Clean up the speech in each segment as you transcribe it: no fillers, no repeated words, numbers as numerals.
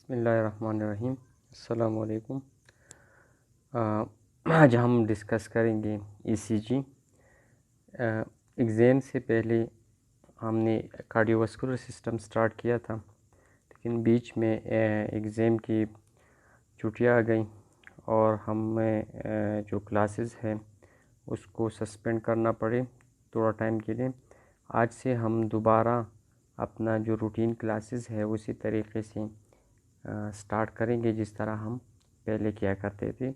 बिस्मिल्लाहिर्रहमानिर्रहीम। अस्सलाम वालेकुम। आज हम डिस्कस करेंगे ईसीजी। एग्ज़ाम से पहले हमने कार्डियोवास्कुलर सिस्टम स्टार्ट किया था, लेकिन बीच में एग्ज़ाम की छुट्टियां आ गई और हमें जो क्लासेस हैं उसको सस्पेंड करना पड़े थोड़ा टाइम के लिए। आज से हम दोबारा अपना जो रूटीन क्लासेस है उसी तरीके से स्टार्ट करेंगे जिस तरह हम पहले किया करते थे।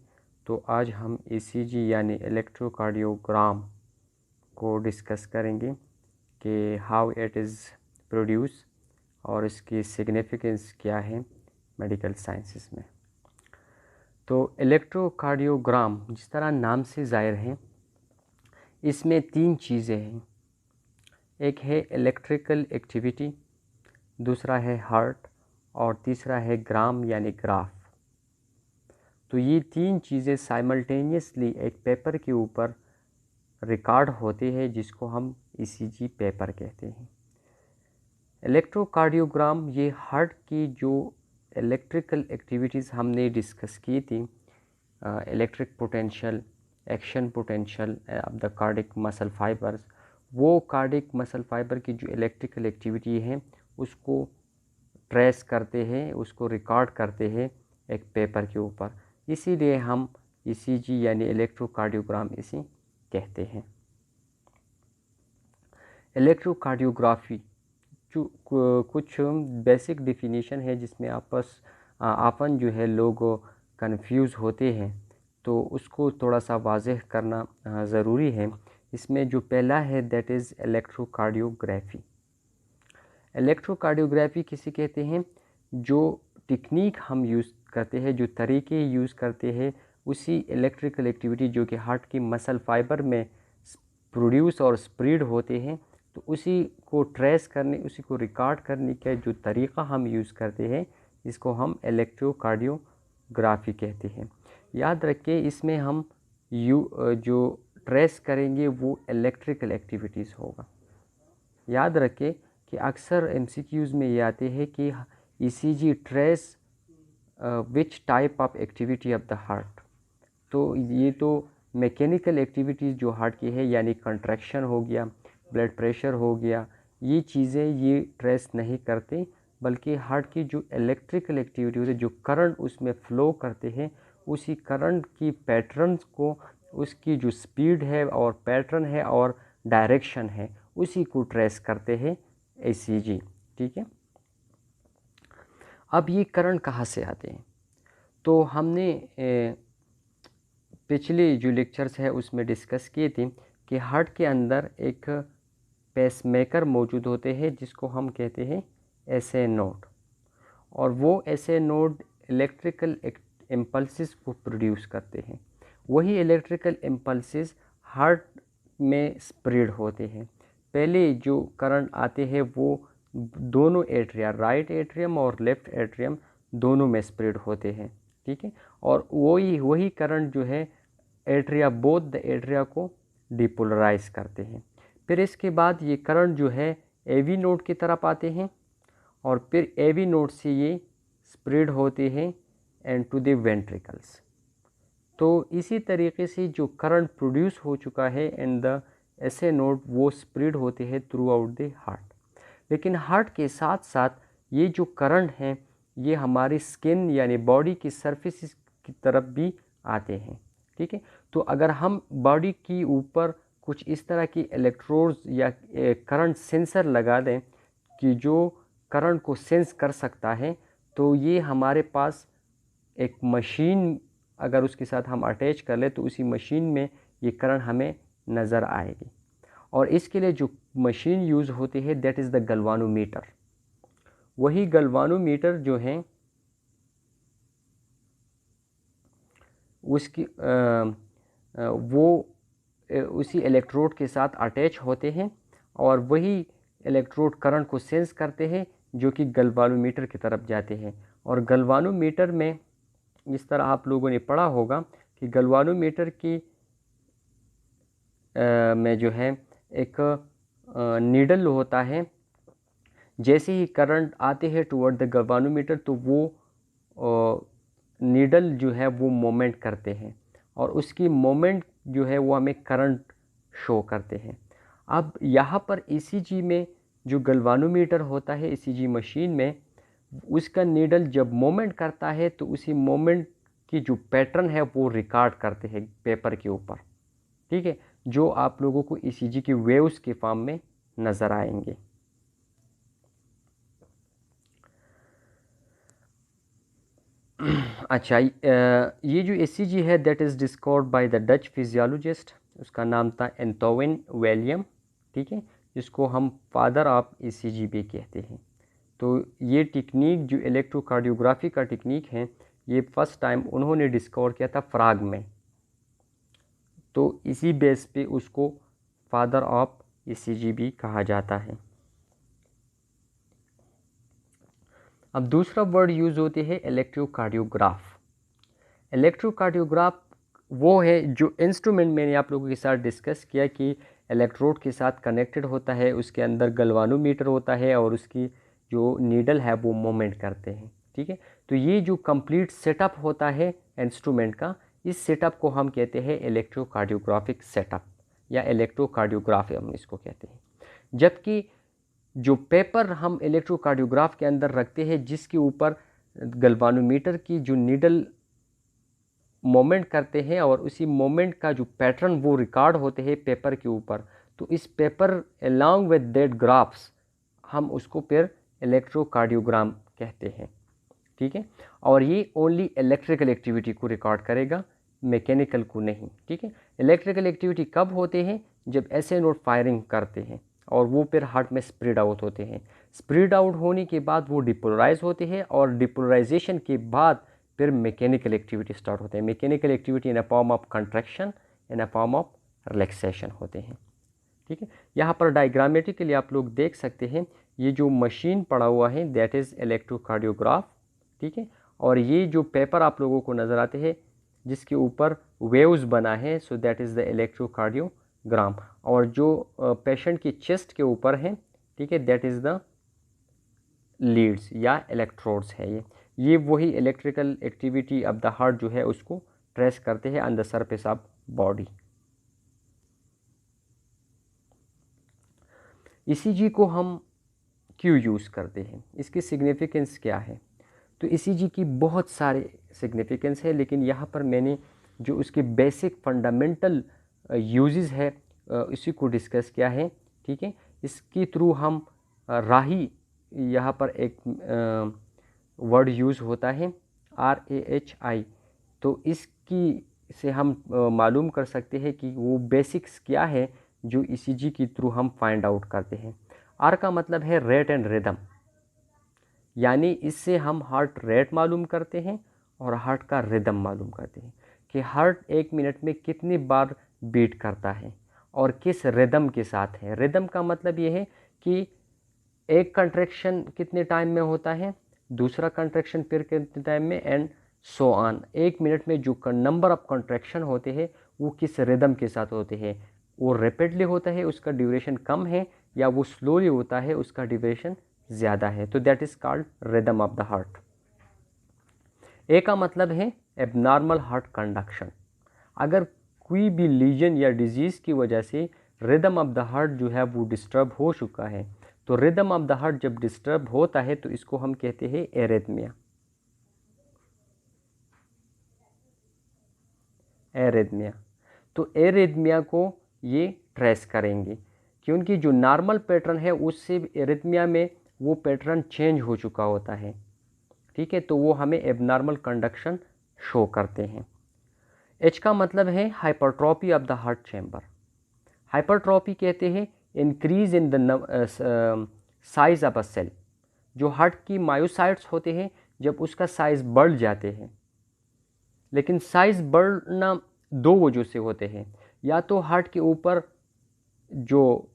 तो आज हम ईसीजी यानी इलेक्ट्रोकार्डियोग्राम को डिस्कस करेंगे कि हाउ इट इज़ प्रोड्यूस और इसकी सिग्निफिकेंस क्या है मेडिकल साइंसेस में। तो इलेक्ट्रोकार्डियोग्राम जिस तरह नाम से ज़ाहिर है, इसमें तीन चीज़ें हैं। एक है इलेक्ट्रिकल एक्टिविटी, दूसरा है हार्ट और तीसरा है ग्राम यानी ग्राफ। तो ये तीन चीज़ें साइमल्टेनियसली एक पेपर के ऊपर रिकॉर्ड होते हैं जिसको हम ईसीजी पेपर कहते हैं। इलेक्ट्रोकार्डियोग्राम ये हार्ट की जो इलेक्ट्रिकल एक्टिविटीज़ हमने डिस्कस की थी, electric potential, action potential of the cardiac muscle fibres, वो कार्डिक मसल फाइबर की जो इलेक्ट्रिकल एक्टिविटी है उसको ट्रेस करते हैं, उसको रिकॉर्ड करते हैं एक पेपर के ऊपर। इसीलिए हम ईसीजी यानी इलेक्ट्रोकार्डियोग्राम इसे कहते हैं। इलेक्ट्रोकार्डियोग्राफी जो कुछ बेसिक डेफिनेशन है जिसमें आपन जो है लोग कंफ्यूज होते हैं, तो उसको थोड़ा सा वाज़ेह करना ज़रूरी है। इसमें जो पहला है दैट इज़ इलेक्ट्रोकार्डियोग्राफी। इलेक्ट्रोकार्डियोग्राफी किसे कहते हैं? जो टेक्निक हम यूज़ करते हैं, जो तरीके यूज़ करते हैं, उसी इलेक्ट्रिकल एक्टिविटी जो कि हार्ट की मसल फाइबर में प्रोड्यूस और स्प्रेड होते हैं, तो उसी को ट्रेस करने, उसी को रिकॉर्ड करने का जो तरीक़ा हम यूज़ करते हैं इसको हम इलेक्ट्रोकार्डियोग्राफी कहते हैं। याद रखें, इसमें हम जो ट्रेस करेंगे वो इलेक्ट्रिकल एक्टिविटीज़ होगा। याद रखें कि अक्सर एमसीक्यूज़ में ये आते हैं कि ECG trace which type of activity of the heart. तो ये तो मैकेनिकल एक्टिविटीज़ जो हार्ट की है, यानी कंट्रैक्शन हो गया, ब्लड प्रेशर हो गया, ये चीज़ें ये ट्रेस नहीं करते, बल्कि हार्ट की जो इलेक्ट्रिकल एक्टिविटी होती है, जो करंट उसमें फ़्लो करते हैं, उसी करंट की पैटर्न्स को, उसकी जो स्पीड है और पैटर्न है और डायरेक्शन है, उसी को ट्रेस करते हैं ईसीजी। ठीक है। अब ये करंट कहाँ से आते हैं? तो हमने पिछले जो लेक्चर्स है उसमें डिस्कस किए थे कि हार्ट के अंदर एक पेसमेकर मौजूद होते हैं जिसको हम कहते हैं एसए नोड, और वो एसए नोड इलेक्ट्रिकल इम्पल्सिस को प्रोड्यूस करते हैं। वही इलेक्ट्रिकल इम्पल्सिस हार्ट में स्प्रेड होते हैं। पहले जो करंट आते हैं वो दोनों एट्रिया, राइट एट्रियम और लेफ़्ट एट्रियम, दोनों में स्प्रेड होते हैं। ठीक है। और वही करंट जो है एट्रिया, बोथ द एट्रिया को डिपोलराइज करते हैं। फिर इसके बाद ये करंट जो है एवी नोड की तरफ आते हैं और फिर एवी नोड से ये स्प्रेड होते हैं एंड टू द वेंट्रिकल्स। तो इसी तरीके से जो करंट प्रोड्यूस हो चुका है इन द एसए नोड, वो स्प्रेड होते हैं थ्रू आउट द हार्ट। लेकिन हार्ट के साथ साथ ये जो करंट हैं ये हमारी स्किन यानी बॉडी की सरफेस की तरफ भी आते हैं। ठीक है। तो अगर हम बॉडी की ऊपर कुछ इस तरह की इलेक्ट्रोड्स या करंट सेंसर लगा दें कि जो करंट को सेंस कर सकता है, तो ये हमारे पास एक मशीन अगर उसके साथ हम अटैच कर ले तो उसी मशीन में ये करंट हमें नज़र आएगी। और इसके लिए जो मशीन यूज़ होती है दैट इज़ द गल्वानोमीटर। वही गल्वानोमीटर जो है उसकी वो उसी इलेक्ट्रोड के साथ अटैच होते हैं और वही इलेक्ट्रोड करंट को सेंस करते हैं जो कि गल्वानोमीटर की तरफ जाते हैं। और गल्वानोमीटर में जिस तरह आप लोगों ने पढ़ा होगा कि गल्वानोमीटर की में जो है एक नीडल होता है। जैसे ही करंट आते हैं टुवर्ड द गल्वानोमीटर तो वो नीडल जो है वो मोमेंट करते हैं और उसकी मोमेंट जो है वो हमें करंट शो करते हैं। अब यहाँ पर ईसीजी में जो गैल्वेनोमीटर होता है ईसीजी मशीन में, उसका नीडल जब मोमेंट करता है तो उसी मोमेंट की जो पैटर्न है वो रिकॉर्ड करते हैं पेपर के ऊपर, ठीक है, जो आप लोगों को ईसीजी की वेव्स के फॉर्म में नज़र आएंगे। अच्छा, ये जो ईसीजी है that is discovered by the Dutch physiologist, उसका नाम था एंटोविन वेलियम, ठीक है, जिसको हम फादर ऑफ ईसीजी भी कहते हैं। तो ये टेक्निक जो इलेक्ट्रोकार्डियोग्राफी का टेक्निक है ये फर्स्ट टाइम उन्होंने डिस्कवर किया था फ्राग में, तो इसी बेस पे उसको फादर ऑफ ईसीजी भी कहा जाता है। अब दूसरा वर्ड यूज़ होते हैं इलेक्ट्रोकार्डियोग्राफ। इलेक्ट्रोकार्डियोग्राफ वो है जो इंस्ट्रूमेंट मैंने आप लोगों के साथ डिस्कस किया कि इलेक्ट्रोड के साथ कनेक्टेड होता है, उसके अंदर गैल्वेनोमीटर होता है और उसकी जो नीडल है वो मूवमेंट करते हैं, ठीक है। तो ये जो कंप्लीट सेटअप होता है इंस्ट्रूमेंट का, इस सेटअप को हम कहते हैं इलेक्ट्रोकार्डियोग्राफिक सेटअप या इलेक्ट्रोकार्डियोग्राफी हम इसको कहते हैं। जबकि जो पेपर हम इलेक्ट्रोकार्डियोग्राफ के अंदर रखते हैं जिसके ऊपर गैल्वेनोमीटर की जो नीडल मोमेंट करते हैं और उसी मोमेंट का जो पैटर्न वो रिकॉर्ड होते हैं पेपर के ऊपर, तो इस paper along with that graphs हम उसको फिर इलेक्ट्रोकार्डियोग्राम कहते हैं, ठीक है। और ये ओनली इलेक्ट्रिकल एक्टिविटी को रिकॉर्ड करेगा, मैकेनिकल को नहीं, ठीक है। इलेक्ट्रिकल एक्टिविटी कब होते हैं? जब ऐसे नोड फायरिंग करते हैं और वो फिर हार्ट में स्प्रेड आउट होते हैं। स्प्रेड आउट होने के बाद वो डिपोलराइज होते हैं और डिपोलराइजेशन के बाद फिर मैकेनिकल एक्टिविटी स्टार्ट होते हैं। Mechanical activity in a form of contraction, in a form of relaxation होते हैं, ठीक है। यहाँ पर डायग्रामेटिकली आप लोग देख सकते हैं, ये जो मशीन पड़ा हुआ है दैट इज़ इलेक्ट्रोकार्डियोग्राफ, ठीक है। और ये जो पेपर आप लोगों को नज़र आते हैं जिसके ऊपर वेव्स बना है, so that is the electrocardiogram. और जो पेशेंट की चेस्ट के ऊपर है, ठीक है, दैट इज़ द लीड्स या इलेक्ट्रोड्स है। ये वही electrical activity of the heart जो है उसको ट्रेस करते हैं on the surface of body. ECG को हम क्यों यूज़ करते हैं, इसकी सिग्निफिकेंस क्या है? तो ईसीजी की बहुत सारे सिग्निफिकेंस है, लेकिन यहाँ पर मैंने जो उसके बेसिक फंडामेंटल यूजेस है इसी को डिस्कस किया है, ठीक है। इसके थ्रू हम राही, यहाँ पर एक वर्ड यूज़ होता है RAHI, तो इसकी से हम मालूम कर सकते हैं कि वो बेसिक्स क्या है जो ईसीजी के थ्रू हम फाइंड आउट करते हैं। आर का मतलब है रेट एंड रिदम, यानी इससे हम हार्ट रेट मालूम करते हैं और हार्ट का रिदम मालूम करते हैं कि हार्ट एक मिनट में कितनी बार बीट करता है और किस रिदम के साथ है। रिदम का मतलब ये है कि एक कंट्रैक्शन कितने टाइम में होता है, दूसरा कंट्रैक्शन फिर कितने टाइम में, एंड सो ऑन। एक मिनट में जो नंबर ऑफ कंट्रैक्शन होते हैं वो किस रिदम के साथ होते हैं, वो रैपिडली होता है उसका ड्यूरेशन कम है, या वो स्लोली होता है उसका ड्यूरेशन ज़्यादा है। तो that is called rhythm of the heart. A का मतलब है एबनॉर्मल हार्ट कंडक्शन। अगर कोई भी लीजन या डिजीज़ की वजह से रिदम ऑफ द हार्ट जो है वो डिस्टर्ब हो चुका है, तो रिदम ऑफ द हार्ट जब डिस्टर्ब होता है तो इसको हम कहते हैं एरिथमिया। एरिथमिया, तो एरिथमिया को ये ट्रेस करेंगे क्योंकि जो नॉर्मल पैटर्न है उससे एरिथमिया में वो पैटर्न चेंज हो चुका होता है, ठीक है, तो वो हमें एबनॉर्मल कंडक्शन शो करते हैं। एच का मतलब है hypertrophy of the heart chamber. Hypertrophy कहते हैं increase in the size of a cell. जो हार्ट की मायोसाइट्स होते हैं जब उसका साइज बढ़ जाते हैं, लेकिन साइज बढ़ना दो वजह से होते हैं, या तो हार्ट के ऊपर जो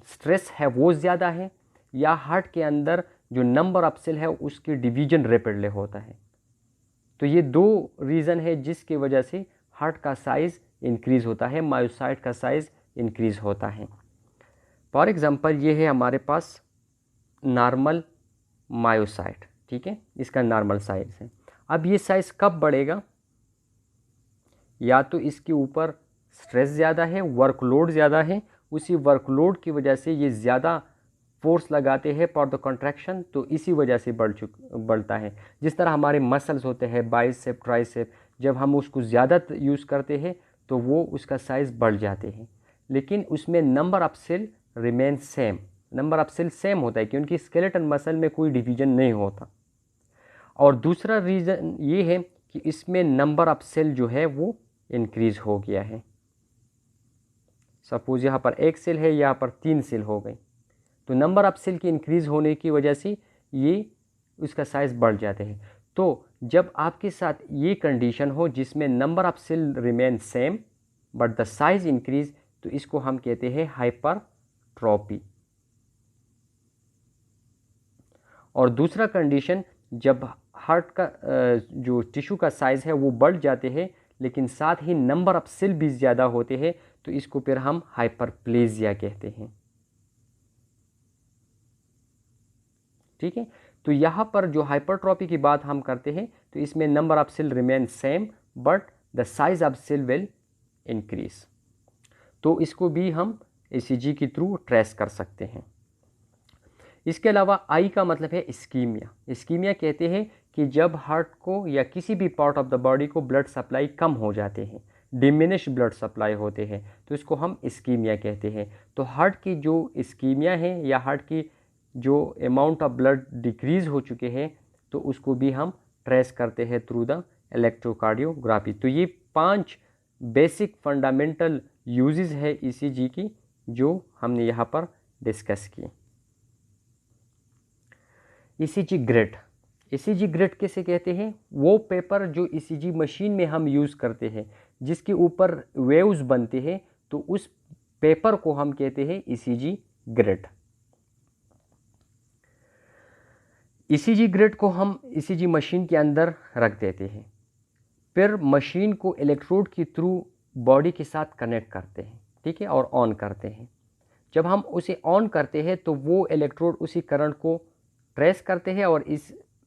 स्ट्रेस है वो ज़्यादा है, या हार्ट के अंदर जो नंबर ऑफ सेल है उसकी डिवीजन रैपिडली होता है। तो ये दो रीज़न है जिसकी वजह से हार्ट का साइज़ इंक्रीज़ होता है, मायोसाइट का साइज़ इंक्रीज़ होता है। फॉर एग्ज़ाम्पल ये है हमारे पास नॉर्मल मायोसाइट, ठीक है, इसका नॉर्मल साइज़ है। अब ये साइज़ कब बढ़ेगा? या तो इसके ऊपर स्ट्रेस ज़्यादा है, वर्कलोड ज़्यादा है, उसी वर्कलोड की वजह से ये ज़्यादा फोर्स लगाते हैं फॉर द कॉन्ट्रैक्शन, तो इसी वजह से बढ़ता है। जिस तरह हमारे मसल्स होते हैं बाइसेप ट्राइसेप, जब हम उसको ज़्यादा यूज़ करते हैं तो वो उसका साइज़ बढ़ जाते हैं, लेकिन उसमें number of cell remain same. Number of cell same होता है क्योंकि स्केलेटन मसल में कोई डिवीजन नहीं होता। और दूसरा रीज़न ये है कि इसमें नंबर ऑफ सेल जो है वो इंक्रीज़ हो गया है। सपोज़ यहाँ पर 1 सेल है, यहाँ पर 3 सेल हो गई, तो नंबर ऑफ सेल की इंक्रीज़ होने की वजह से ये उसका साइज़ बढ़ जाते हैं। तो जब आपके साथ ये कंडीशन हो जिसमें number of cell remain same but the size increase, तो इसको हम कहते हैं हाइपरट्रॉपी। और दूसरा कंडीशन, जब हार्ट का जो टिश्यू का साइज़ है वो बढ़ जाते हैं लेकिन साथ ही नंबर ऑफ सेल भी ज़्यादा होते हैं, तो इसको फिर हम हाइपरप्लेजिया कहते हैं। ठीक है, तो यहाँ पर जो हाइपरट्रॉपी की बात हम करते हैं तो इसमें number of cell remain same but the size of cell will increase. तो इसको भी हम ईसीजी के थ्रू ट्रेस कर सकते हैं। इसके अलावा आई का मतलब है इस्कीमिया। इस्कीमिया कहते हैं कि जब हार्ट को या किसी भी पार्ट ऑफ द बॉडी को ब्लड सप्लाई कम हो जाते हैं, डिमिनिश ब्लड सप्लाई होते हैं, तो इसको हम इस्कीमिया कहते हैं। तो हार्ट की जो इस्कीमिया है या हार्ट की जो अमाउंट ऑफ ब्लड डिक्रीज़ हो चुके हैं, तो उसको भी हम ट्रेस करते हैं थ्रू द इलेक्ट्रोकार्डियोग्राफी। तो ये 5 बेसिक फंडामेंटल यूजेस है ईसीजी की जो हमने यहाँ पर डिस्कस की। ECG grid. ईसीजी ग्रिड किसे कहते हैं? वो पेपर जो ईसीजी मशीन में हम यूज़ करते हैं जिसके ऊपर वेव्स बनते हैं, तो उस पेपर को हम कहते हैं ईसीजी ग्रिड। ईसीजी ग्रिड को हम ईसीजी मशीन के अंदर रख देते हैं, फिर मशीन को इलेक्ट्रोड के थ्रू बॉडी के साथ कनेक्ट करते हैं, ठीक है, और ऑन करते हैं। जब हम उसे ऑन करते हैं तो वो इलेक्ट्रोड उसी करंट को ट्रेस करते हैं और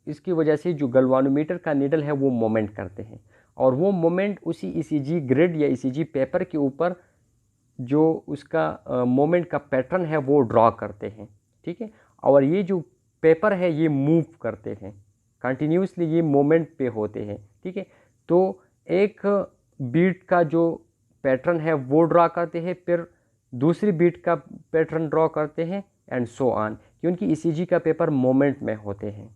इसकी वजह से जो गैल्वानोमीटर का नीडल है वो मोमेंट करते हैं, और वो मोमेंट उसी ईसीजी ग्रिड या ईसीजी पेपर के ऊपर जो उसका मोमेंट का पैटर्न है वो ड्रॉ करते हैं, ठीक है। और ये जो पेपर है ये मूव करते हैं कंटिन्यूसली, ये मोमेंट पे होते हैं, ठीक है। तो एक बीट का जो पैटर्न है वो ड्रॉ करते हैं, फिर दूसरी बीट का पैटर्न ड्रॉ करते हैं एंड सो ऑन, क्योंकि ईसीजी का पेपर मोमेंट में होते हैं।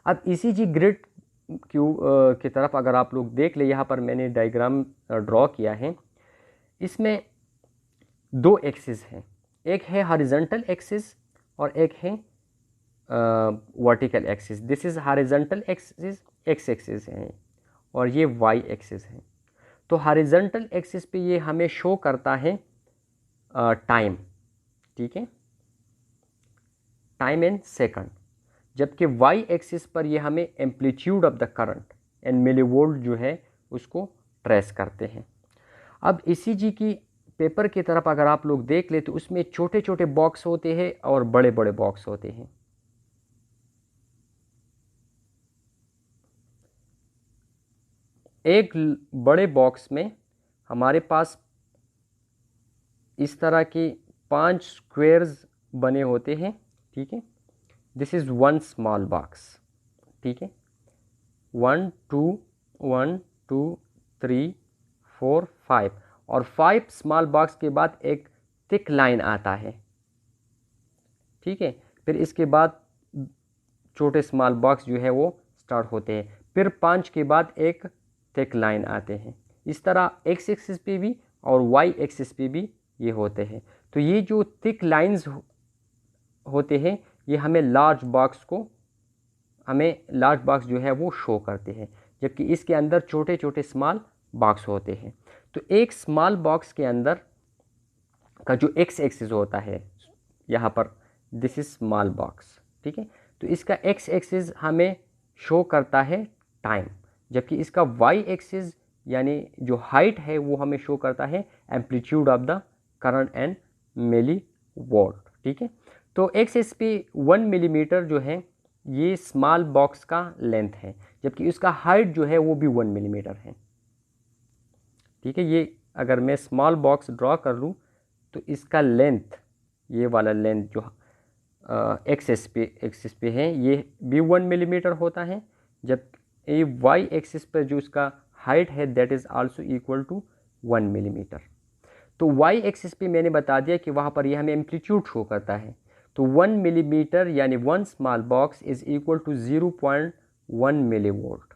अब ईसीजी ग्रिड की तरफ अगर आप लोग देख ले, यहाँ पर मैंने डायग्राम ड्रॉ किया है। इसमें 2 एक्सिस हैं, एक है हॉरिजॉन्टल एक्सिस और एक है vertical axis. This is horizontal axis, x axis है, और ये वाई एक्सिस है। तो हॉरिजॉन्टल एक्सिस पे ये हमें शो करता है टाइम, ठीक है, टाइम इन सेकंड, जबकि वाई एक्सिस पर ये हमें amplitude of the current and millivolt जो है उसको ट्रेस करते हैं। अब ईसीजी की पेपर की तरफ अगर आप लोग देख ले तो उसमें छोटे छोटे बॉक्स होते हैं और बड़े बड़े बॉक्स होते हैं। एक बड़े बॉक्स में हमारे पास इस तरह के 5 स्क्वायर्स बने होते हैं, ठीक है। दिस इज़ 1 स्मॉल बॉक्स, ठीक है, 1 2 1 2 3 4 5, और 5 स्मॉल बॉक्स के बाद एक थिक लाइन आता है, ठीक है। फिर इसके बाद छोटे स्मॉल बॉक्स जो है वो स्टार्ट होते हैं, फिर 5 के बाद एक थिक लाइन आते हैं। इस तरह एक्स एक्सिस पे भी और वाई एक्सिस पे भी ये होते हैं। तो ये जो थिक लाइंस होते हैं ये हमें लार्ज बॉक्स जो है वो शो करते हैं, जबकि इसके अंदर छोटे छोटे स्मॉल बॉक्स होते हैं। तो एक स्मॉल बॉक्स के अंदर का जो एक्स एक्सिस होता है यहाँ पर, दिस इज स्मॉल बॉक्स, ठीक है। तो इसका एक्स एक्सिस हमें शो करता है टाइम, जबकि इसका वाई एक्सिस यानी जो हाइट है वो हमें शो करता है amplitude of the current and millivolt, ठीक है। तो एक्स एक्सिस पे 1 मिलीमीटर जो है ये स्मॉल बॉक्स का लेंथ है, जबकि इसका हाइट जो है वो भी 1 मिलीमीटर है। ठीक है, ये अगर मैं स्मॉल बॉक्स ड्रॉ कर लूँ तो इसका लेंथ, ये वाला लेंथ जो एक्सिस पे है ये भी 1 मिलीमीटर होता है, जब ये वाई एक्सिस पर जो इसका हाइट है that is also equal to 1 millimetre. तो वाई एक्सिस पे मैंने बता दिया कि वहाँ पर ये हमें एम्पलीट्यूड शो करता है। तो 1 मिलीमीटर यानी 1 small box is equal to 0.1 millivolt,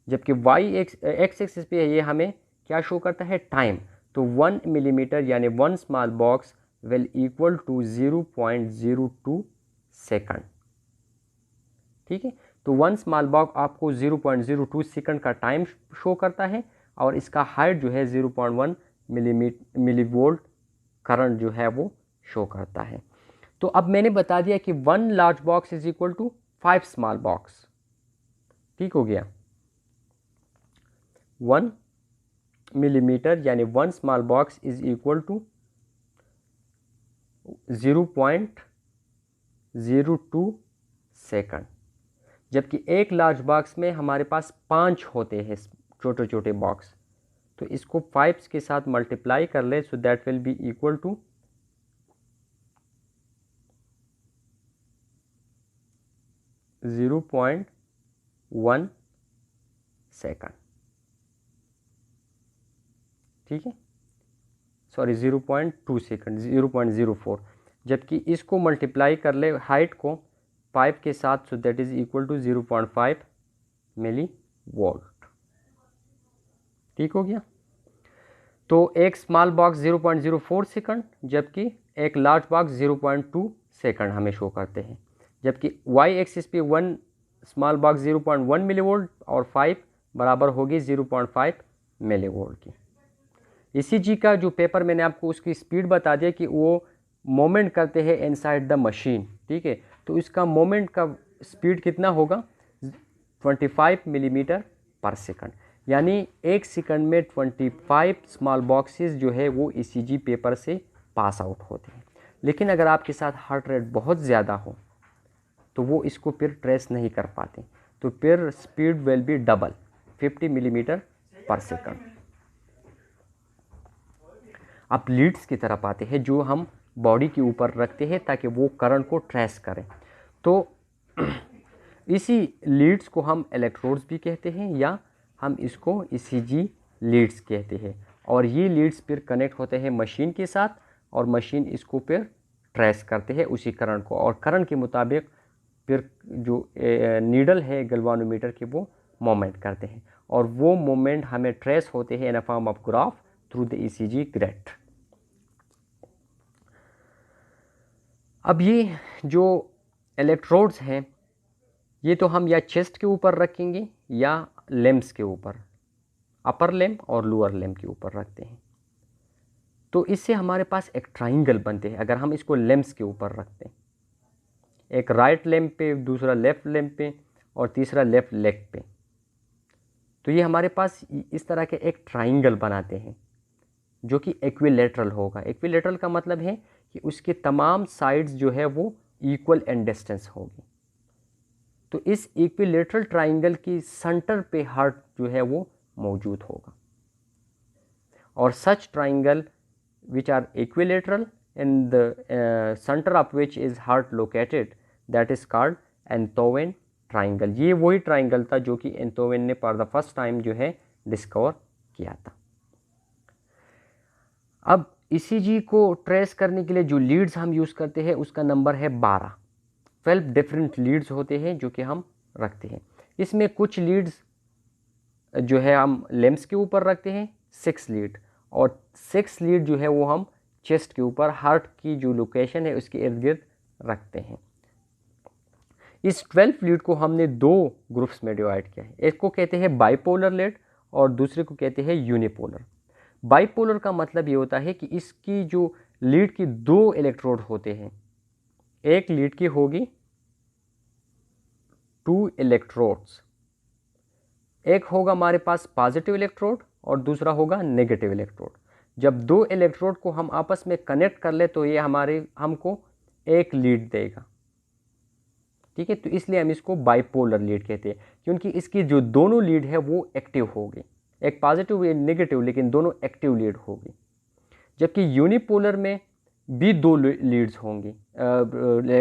जबकि वाई एक्स एक्सिस पे ये हमें क्या शो करता है, टाइम। तो 1 मिलीमीटर यानी 1 small box will equal to 0.02 second. ठीक है, तो 1 स्मॉल बॉक्स आपको 0.02 सेकंड का टाइम शो करता है और इसका हाइट जो है 0.1 मिलीवोल्ट करंट जो है वो शो करता है। तो अब मैंने बता दिया कि 1 large box is equal to 5 small box. ठीक हो गया, 1 मिलीमीटर यानी 1 small box is equal to 0.02 second, जबकि एक लार्ज बॉक्स में हमारे पास 5 होते हैं छोटे छोटे बॉक्स। तो इसको 5 के साथ मल्टीप्लाई कर ले, so that will be equal to 0.1 second. ठीक है, सॉरी 0.2 सेकंड, 0.04, जबकि इसको मल्टीप्लाई कर ले हाइट को 5 के साथ, so that is equal to 0.5 millivolt. ठीक हो गया, तो एक स्मॉल बॉक्स 0.04 सेकंड जबकि एक लार्ज बॉक्स 0.2 सेकंड हमें शो करते हैं, जबकि वाई एक्सिस पे 1 स्मॉल बॉक्स 0.1 मिलीवोल्ट और 5 बराबर होगी 0.5 मिलीवोल्ट की। ईसीजी का जो पेपर मैंने आपको उसकी स्पीड बता दिया कि वो मोमेंट करते हैं इनसाइड द मशीन। ठीक है, तो इसका मोमेंट का स्पीड कितना होगा, 25 मिलीमीटर पर सेकंड, यानी एक सेकंड में 25 स्मॉल बॉक्सेस जो है वो ईसीजी पेपर से पास आउट होते हैं। लेकिन अगर आपके साथ हार्ट रेट बहुत ज़्यादा हो तो वो इसको फिर ट्रेस नहीं कर पाते, तो फिर speed will be double, 50 millimetre पर सेकंड। अब लीड्स की तरफ आते हैं जो हम बॉडी के ऊपर रखते हैं ताकि वो करंट को ट्रेस करें। तो इसी लीड्स को हम इलेक्ट्रोड्स भी कहते हैं या हम इसको ईसीजी लीड्स कहते हैं, और ये लीड्स फिर कनेक्ट होते हैं मशीन के साथ और मशीन इसको फिर ट्रेस करते हैं उसी करंट को, और करंट के मुताबिक फिर जो नीडल है गैल्वानोमीटर के वो मोमेंट करते हैं, और वो मोमेंट हमें ट्रेस होते हैं in a form of graph through the ECG grade. अब ये जो इलेक्ट्रोड्स हैं ये तो हम या चेस्ट के ऊपर रखेंगे या लिम्स के ऊपर, अपर लिम्ब और लोअर लिम्ब के ऊपर रखते हैं, तो इससे हमारे पास एक ट्राइंगल बनते हैं। अगर हम इसको लिम्स के ऊपर रखते हैं, एक राइट लिम्ब पे, दूसरा लेफ्ट लिम्ब पे और तीसरा लेफ्ट लेग पे, तो ये हमारे पास इस तरह के एक ट्राइंगल बनाते हैं जो कि इक्विलेटरल होगा। इक्विलेटरल का मतलब है कि उसके तमाम साइड्स जो है वो इक्वल इन डिस्टेंस होगी। तो इस इक्विलेटरल ट्राइंगल की सेंटर पे हार्ट जो है वो मौजूद होगा, और such triangle which are equilateral in the centre of which is heart located, that is called Einthoven triangle. ये वही ट्राइंगल था जो कि एंथोवेन ने फॉर द फर्स्ट टाइम जो है डिस्कवर किया था। अब ईसीजी को ट्रेस करने के लिए जो लीड्स हम यूज़ करते हैं उसका नंबर है 12 डिफरेंट लीड्स होते हैं जो कि हम रखते हैं। इसमें कुछ लीड्स जो है हम लिम्स के ऊपर रखते हैं 6 लीड, और 6 लीड जो है वो हम चेस्ट के ऊपर हार्ट की जो लोकेशन है उसके इर्द गिर्द रखते हैं। इस 12 लीड को हमने 2 ग्रुप्स में डिवाइड किया है, एक को कहते हैं बाइपोलर लीड और दूसरे को कहते हैं यूनिपोलर। बाइपोलर का मतलब ये होता है कि इसकी जो लीड की 2 इलेक्ट्रोड होते हैं, एक लीड की होगी 2 इलेक्ट्रोड्स, एक होगा हमारे पास पॉजिटिव इलेक्ट्रोड और दूसरा होगा नेगेटिव इलेक्ट्रोड। जब 2 इलेक्ट्रोड को हम आपस में कनेक्ट कर ले तो ये हमको एक लीड देगा। ठीक है। तो इसलिए हम इसको बाइपोलर लीड कहते हैं, क्योंकि इसकी जो दोनों लीड है वो एक्टिव होगी, एक पॉजिटिव एक नेगेटिव, लेकिन दोनों एक्टिव लीड होगी। जबकि यूनिपोलर में भी दो लीड्स होंगी,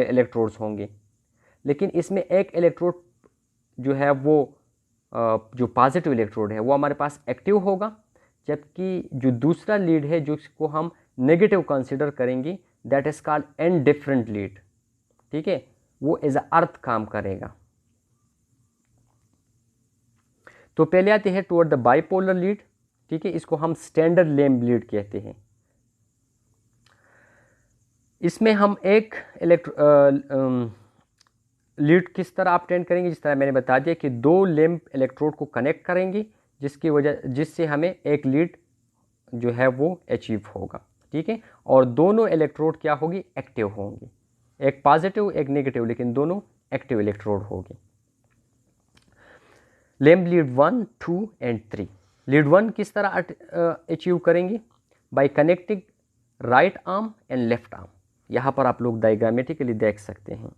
इलेक्ट्रोड्स होंगे, लेकिन इसमें एक इलेक्ट्रोड जो है वो जो पॉजिटिव इलेक्ट्रोड है वो हमारे पास एक्टिव होगा, जबकि जो दूसरा लीड है जिसको हम नेगेटिव कंसिडर करेंगे, that is called indifferent lead, ठीक है, वो एज अ अर्थ काम करेगा। तो पहले आते हैं टुवर्ड द बाइपोलर लीड, ठीक है, इसको हम स्टैंडर्ड लैम्प लीड कहते हैं। इसमें हम एक लीड किस तरह ऑब्टेन करेंगे, जिस तरह मैंने बता दिया कि दो लैम्प इलेक्ट्रोड को कनेक्ट करेंगे, जिससे हमें एक लीड जो है वो अचीव होगा, ठीक है। और दोनों इलेक्ट्रोड क्या होगी, एक्टिव होंगे, एक पॉजिटिव एक नेगेटिव, लेकिन दोनों एक्टिव इलेक्ट्रोड होंगे। Lamp lead 1, 2 and 3। लीड 1 किस तरह अचीव करेंगे, bye connecting right arm and left arm. यहाँ पर आप लोग डायग्रामेटिकली देख सकते हैं,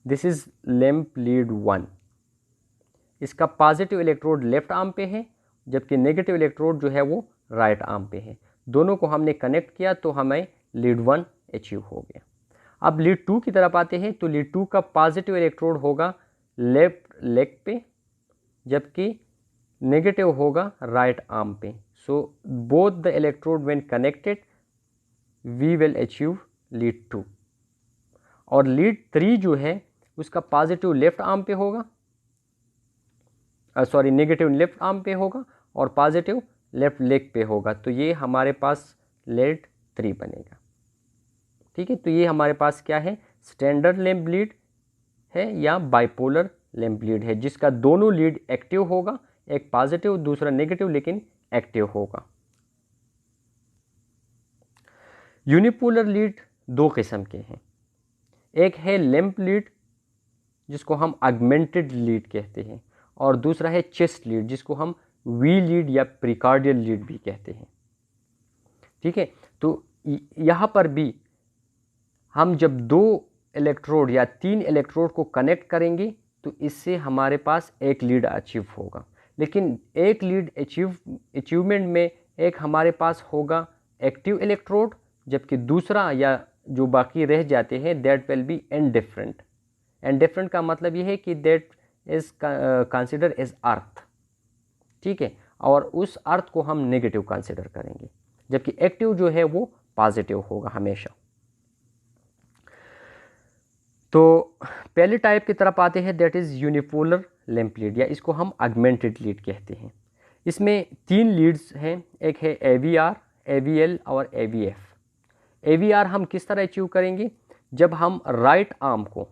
दिस इज लैम्प लीड 1। इसका पॉजिटिव इलेक्ट्रोड लेफ्ट आर्म पे है, जबकि नेगेटिव इलेक्ट्रोड जो है वो राइट आर्म पे है। दोनों को हमने कनेक्ट किया तो हमें लीड 1 अचीव हो गया। अब लीड 2 की तरफ आते हैं, तो लीड 2 का पॉजिटिव इलेक्ट्रोड होगा लेफ्ट लेग पे, जबकि नेगेटिव होगा राइट आर्म पे। So both the electrode when connected we will achieve lead 2। और लीड 3 जो है उसका पॉजिटिव लेफ्ट आर्म पे होगा, सॉरी नेगेटिव लेफ्ट आर्म पे होगा और पॉजिटिव लेफ्ट लेग पे होगा। तो ये हमारे पास लीड 3 बनेगा, ठीक है। तो ये हमारे पास क्या है, स्टैंडर्ड लैम्प लीड है या बाइपोलर लैम्प लीड है, जिसका दोनों लीड एक्टिव होगा, एक पॉजिटिव दूसरा नेगेटिव, लेकिन एक्टिव होगा। यूनिपोलर लीड दो किस्म के हैं, एक है लैम्प लीड जिसको हम ऑगमेंटेड लीड कहते हैं, और दूसरा है चेस्ट लीड जिसको हम वी लीड या प्रिकार्डियल लीड भी कहते हैं, ठीक है। तो यहाँ पर भी हम जब दो इलेक्ट्रोड या तीन इलेक्ट्रोड को कनेक्ट करेंगे तो इससे हमारे पास एक लीड अचीव होगा, लेकिन एक लीड अचीवमेंट में एक हमारे पास होगा एक्टिव इलेक्ट्रोड, जबकि दूसरा या जो बाकी रह जाते हैं that will be indifferent. Indifferent का मतलब ये है कि that is consider as earth, ठीक है, और उस अर्थ को हम नेगेटिव कंसिडर करेंगे, जबकि एक्टिव जो है वो पॉजिटिव होगा हमेशा। तो पहले टाइप की तरफ आते हैं, that is unipolar lamp lead, या इसको हम ऑगमेंटेड लीड कहते हैं। इसमें तीन लीड्स हैं, एक है AVR, AVL और AVF। AVR हम किस तरह अचीव करेंगे, जब हम राइट आर्म को,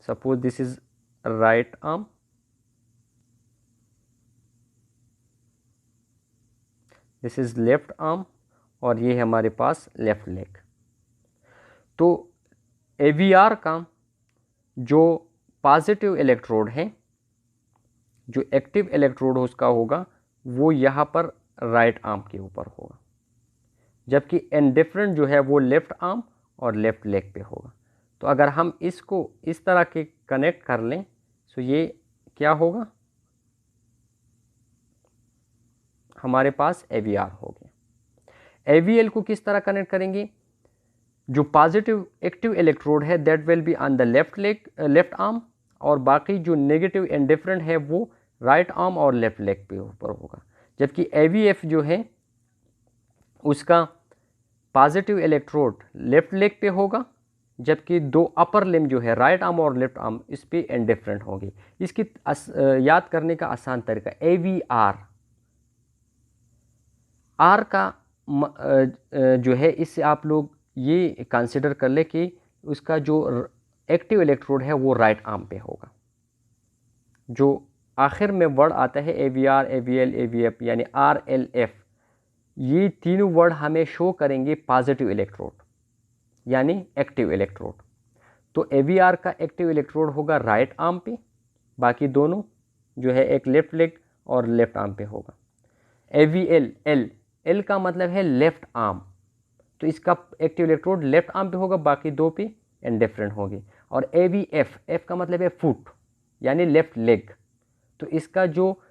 suppose this is right arm, this is left arm, और ये है हमारे पास लेफ्ट लेग। तो AVR का जो पॉजिटिव इलेक्ट्रोड है, जो एक्टिव इलेक्ट्रोड उसका होगा वो यहाँ पर राइट आर्म के ऊपर होगा, जबकि इनडिफरेंट जो है वो लेफ्ट आर्म और लेफ्ट लेग पे होगा। तो अगर हम इसको इस तरह के कनेक्ट कर लें तो ये क्या होगा, हमारे पास AVR हो गया। AVL को किस तरह कनेक्ट करेंगे, जो पॉजिटिव एक्टिव इलेक्ट्रोड है that will be on the left leg left arm, और बाकी जो नेगेटिव इनडिफरेंट है वो राइट आर्म और लेफ्ट लेग पे ऊपर होगा। जबकि AVF जो है उसका पॉजिटिव इलेक्ट्रोड लेफ्ट लेग पे होगा, जबकि दो अपर लिम्ब जो है राइट आर्म और लेफ्ट आर्म इस पे इनडिफरेंट होंगे। इसकी याद करने का आसान तरीका, AVR आर का जो है, इससे आप लोग ये कंसिडर कर ले कि उसका जो एक्टिव इलेक्ट्रोड है वो राइट आर्म पे होगा। जो आखिर में वर्ड आता है AVR, AVL, AVF यानी RLF, ये तीनों वर्ड हमें शो करेंगे पॉजिटिव इलेक्ट्रोड यानी एक्टिव इलेक्ट्रोड। तो AVR का एक्टिव इलेक्ट्रोड होगा राइट आर्म पे, बाकी दोनों जो है एक लेफ्ट लेग और लेफ्ट आर्म पे होगा। AVL, L का मतलब है लेफ्ट आर्म, तो इसका एक्टिव इलेक्ट्रोड लेफ्ट आर्म पे होगा, बाकी दो पे इंडिफरेंट होगी। और AVF, एफ का मतलब है फुट यानी लेफ्ट लेग, तो इसका जो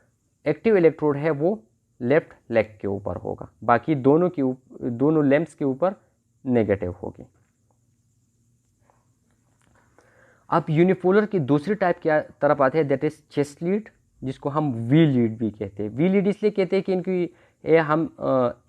एक्टिव इलेक्ट्रोड है वो लेफ्ट लेग के ऊपर होगा, बाकी दोनों लेम्स के ऊपर नेगेटिव होगी। अब यूनिपोलर की दूसरी टाइप की तरफ आते हैं, दैट इज चेस्ट लीड, जिसको हम वी लीड भी कहते हैं। वी लीड इसलिए कहते हैं कि इनकी ये हम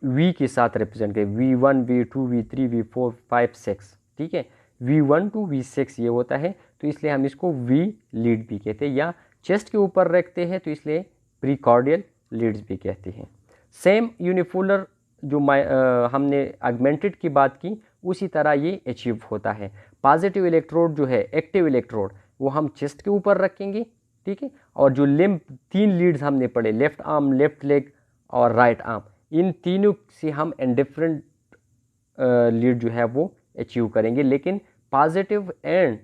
वी के साथ रिप्रेजेंट करें, V1 V2 V3 V4 5 6, ठीक है, V1 to V6 ये होता है, तो इसलिए हम इसको वी लीड भी कहते हैं, या चेस्ट के ऊपर रखते हैं तो इसलिए प्रीकॉर्डियल लीड्स भी कहते हैं। सेम यूनिपोलर जो हमने ऑगमेंटेड की बात की, उसी तरह ये अचीव होता है। पॉजिटिव इलेक्ट्रोड जो है, एक्टिव इलेक्ट्रोड, वो हम चेस्ट के ऊपर रखेंगे, ठीक है, और जो लिम्ब 3 लीड्स हमने पढ़े, लेफ्ट आर्म, लेफ्ट लेग और राइट आर्म, इन तीनों से हम इंडिफरेंट लीड जो है वो अचीव करेंगे, लेकिन positive and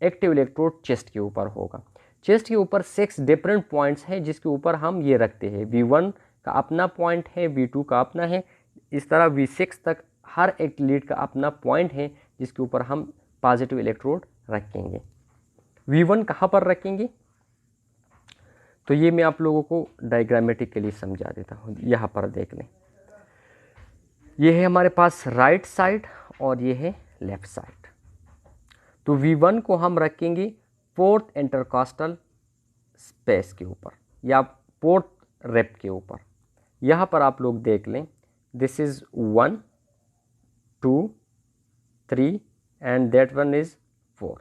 active electrode chest के ऊपर होगा। चेस्ट के ऊपर 6 डिफरेंट पॉइंट्स हैं जिसके ऊपर हम ये रखते हैं। V1 का अपना पॉइंट है, V2 का अपना है, इस तरह V6 तक हर एक लीड का अपना पॉइंट है जिसके ऊपर हम पॉजिटिव इलेक्ट्रोड रखेंगे। V1 कहाँ पर रखेंगे, तो ये मैं आप लोगों को डायग्रामेटिकली समझा देता हूँ। यहाँ पर देख लें, ये है हमारे पास राइट साइड और ये है लेफ्ट साइड। तो V1 को हम रखेंगे 4th इंटरकॉस्टल स्पेस के ऊपर या 4th रिब के ऊपर। यहाँ पर आप लोग देख लें, this is 1 2 3 and that one is 4,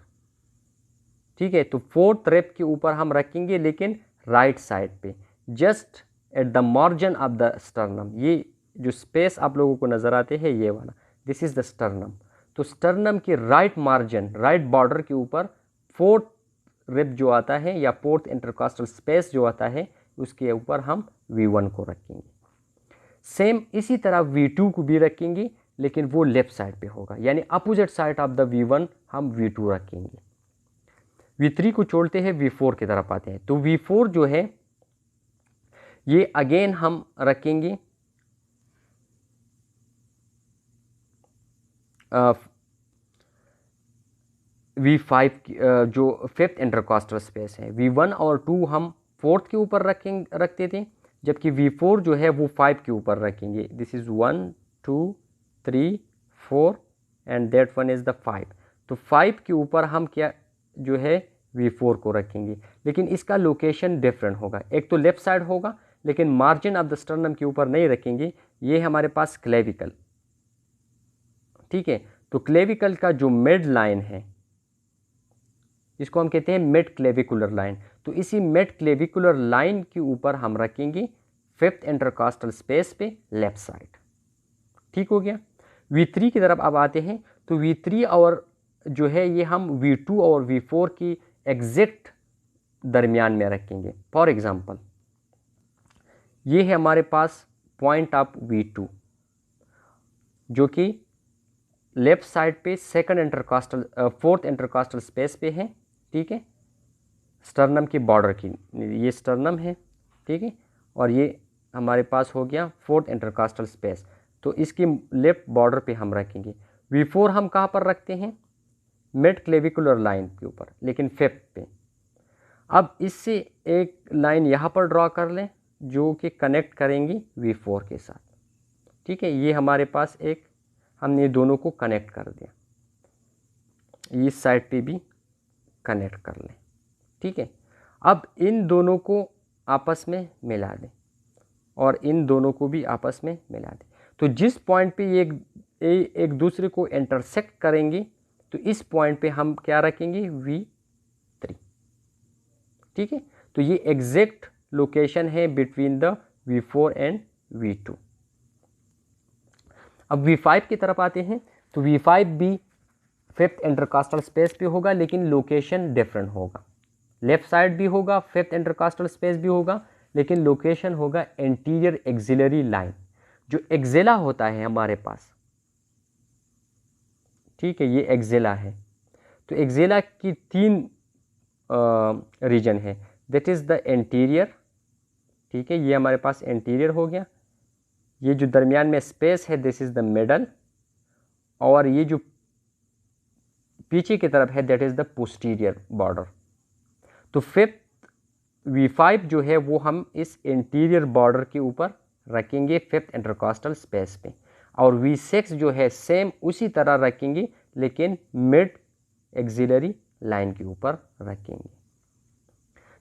ठीक है। तो 4th रिब के ऊपर हम रखेंगे, लेकिन राइट साइड पे, just at the margin of the sternum. ये जो स्पेस आप लोगों को नज़र आते हैं ये वाला, दिस इज द स्टर्नम। तो स्टर्नम के राइट मार्जिन, राइट बॉर्डर के ऊपर 4th रिब जो आता है या 4th इंटरकॉस्टल स्पेस जो आता है, उसके ऊपर हम V1 को रखेंगे। सेम इसी तरह V2 को भी रखेंगे, लेकिन वो लेफ्ट साइड पे होगा, यानी opposite side of the V1 हम V2 रखेंगे। V3 को छोड़ते हैं, V4 की तरफ आते हैं। तो V4 जो है ये अगेन हम रखेंगे V5 जो 5th इंटरकॉस्टल स्पेस है। V1 और 2 हम 4th के ऊपर रखते थे, जबकि V4 जो है वो 5 के ऊपर रखेंगे। This is 1 2 3 4 and that one is the 5। तो 5 के ऊपर हम क्या जो है V4 को रखेंगे, लेकिन इसका लोकेशन डिफरेंट होगा। एक तो लेफ्ट साइड होगा, लेकिन मार्जिन ऑफ द स्टर्नम के ऊपर नहीं रखेंगे। ये हमारे पास क्लेविकल, ठीक है। तो क्लेविकल का जो मिड लाइन है, इसको हम कहते हैं मिड क्लेविकुलर लाइन। तो इसी मिड क्लेविकुलर लाइन के ऊपर हम रखेंगे 5th इंटरकॉस्टल स्पेस पे लेफ्ट साइड, ठीक हो गया। V3 की तरफ अब आते हैं। तो V3 और जो है ये हम V2 और V4 की एग्जैक्ट दरमियान में रखेंगे। फॉर एग्जांपल, ये है हमारे पास पॉइंट ऑफ V2 जो कि लेफ्ट साइड पे 4th इंटरकॉस्टल स्पेस पे है, ठीक है, स्टर्नम की बॉर्डर की, ये स्टर्नम है, ठीक है, और ये हमारे पास हो गया 4th इंटरकॉस्टल स्पेस। तो इसकी लेफ्ट बॉर्डर पे हम रखेंगे। V4 हम कहाँ पर रखते हैं, मिड क्लेविकुलर लाइन के ऊपर, लेकिन 5th पे। अब इससे एक लाइन यहाँ पर ड्रॉ कर लें जो कि कनेक्ट करेंगी V4 के साथ, ठीक है। ये हमारे पास एक, हमने दोनों को कनेक्ट कर दिया, इस साइड पे भी कनेक्ट कर लें, ठीक है। अब इन दोनों को आपस में मिला दें और इन दोनों को भी आपस में मिला दें। तो जिस पॉइंट पे ये एक दूसरे को इंटरसेक्ट करेंगे, तो इस पॉइंट पे हम क्या रखेंगे, V3, ठीक है। तो ये एग्जैक्ट लोकेशन है between the V4 and V2। अब V5 की तरफ आते हैं। तो V5 भी 5th इंटरकॉस्टल स्पेस पे होगा, लेकिन लोकेशन डिफरेंट होगा। लेफ्ट साइड भी होगा, 5th इंटरकॉस्टल स्पेस भी होगा, लेकिन लोकेशन होगा एंटीरियर एक्सिलरी लाइन। जो एक्सिला होता है हमारे पास, ठीक है, ये एक्सिला है। तो एक्सिला की 3 रीजन है, दैट इज़ द एंटीरियर, ठीक है, ये हमारे पास एंटीरियर हो गया। ये जो दरमियान में स्पेस है, दिस इज़ द मिडल, और ये जो पीछे की तरफ है, that is the posterior border. तो फिफ्थ V5 जो है वो हम इस इंटीरियर बॉर्डर के ऊपर रखेंगे फिफ्थ इंटरकॉस्टल स्पेस पे, और V6 जो है सेम उसी तरह रखेंगे लेकिन मिड एक्सिलरी लाइन के ऊपर रखेंगे।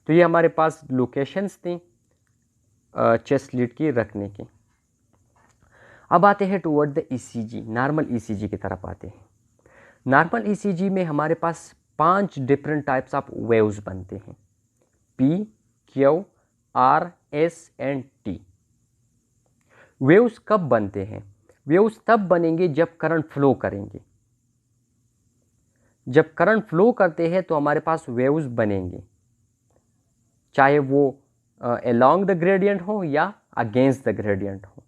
तो ये हमारे पास लोकेशंस थी चेस्ट लीड की रखने की। अब आते हैं toward the ECG, normal ECG की तरफ आते हैं। नॉर्मल ECG में हमारे पास 5 डिफरेंट टाइप्स ऑफ वेव्स बनते हैं, P, Q, R, S and T। Waves कब बनते हैं? वेव्स तब बनेंगे जब करंट फ्लो करेंगे। जब करंट फ्लो करते हैं तो हमारे पास वेव्स बनेंगे, चाहे वो अलोंग द ग्रेडियंट हो या अगेंस्ट द ग्रेडियंट हो।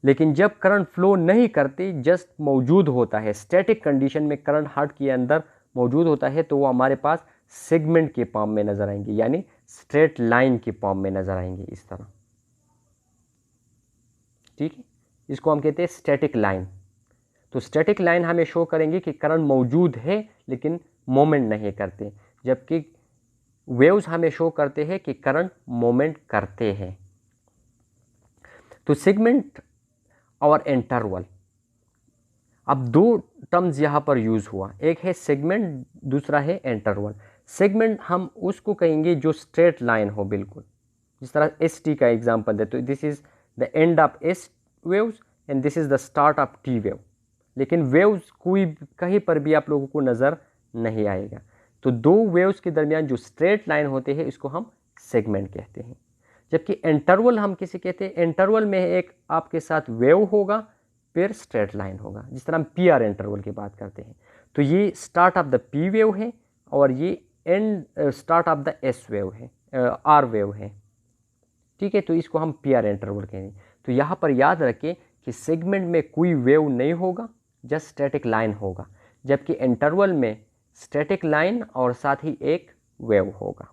लेकिन जब करंट फ्लो नहीं करते, जस्ट मौजूद होता है, स्टैटिक कंडीशन में करंट हार्ट के अंदर मौजूद होता है, तो वो हमारे पास सेगमेंट के फॉर्म में नजर आएंगे, यानी स्ट्रेट लाइन के फॉर्म में नजर आएंगे इस तरह। ठीक है, इसको हम कहते हैं स्टैटिक लाइन। तो स्टैटिक लाइन हमें शो करेंगे कि करंट मौजूद है लेकिन मोमेंट नहीं करते, जबकि वेव्स हमें शो करते हैं कि करंट मोमेंट करते हैं। तो सेगमेंट और इंटरवल, अब दो टर्म्स यहाँ पर यूज हुआ, एक है सेगमेंट, दूसरा है इंटरवल। सेगमेंट हम उसको कहेंगे जो स्ट्रेट लाइन हो बिल्कुल, जिस तरह ST का एग्जांपल दे, तो this is the end of S waves and this is the start of T wave. लेकिन वेव्स कोई कहीं पर भी आप लोगों को नज़र नहीं आएगा। तो दो वेव्स के दरमियान जो स्ट्रेट लाइन होते हैं इसको हम सेगमेंट कहते हैं। जबकि इंटरवल हम किसे कहते हैं? इंटरवल में एक आपके साथ वेव होगा फिर स्ट्रेट लाइन होगा, जिस तरह हम PR इंटरवल की बात करते हैं। तो ये start of the P wave है और ये and start of the S wave है, R वेव है। ठीक है, तो इसको हम PR इंटरवल कहेंगे। तो यहाँ पर याद रखें कि सेगमेंट में कोई वेव नहीं होगा, जस्ट स्टैटिक लाइन होगा, जबकि इंटरवल में स्टैटिक लाइन और साथ ही एक वेव होगा।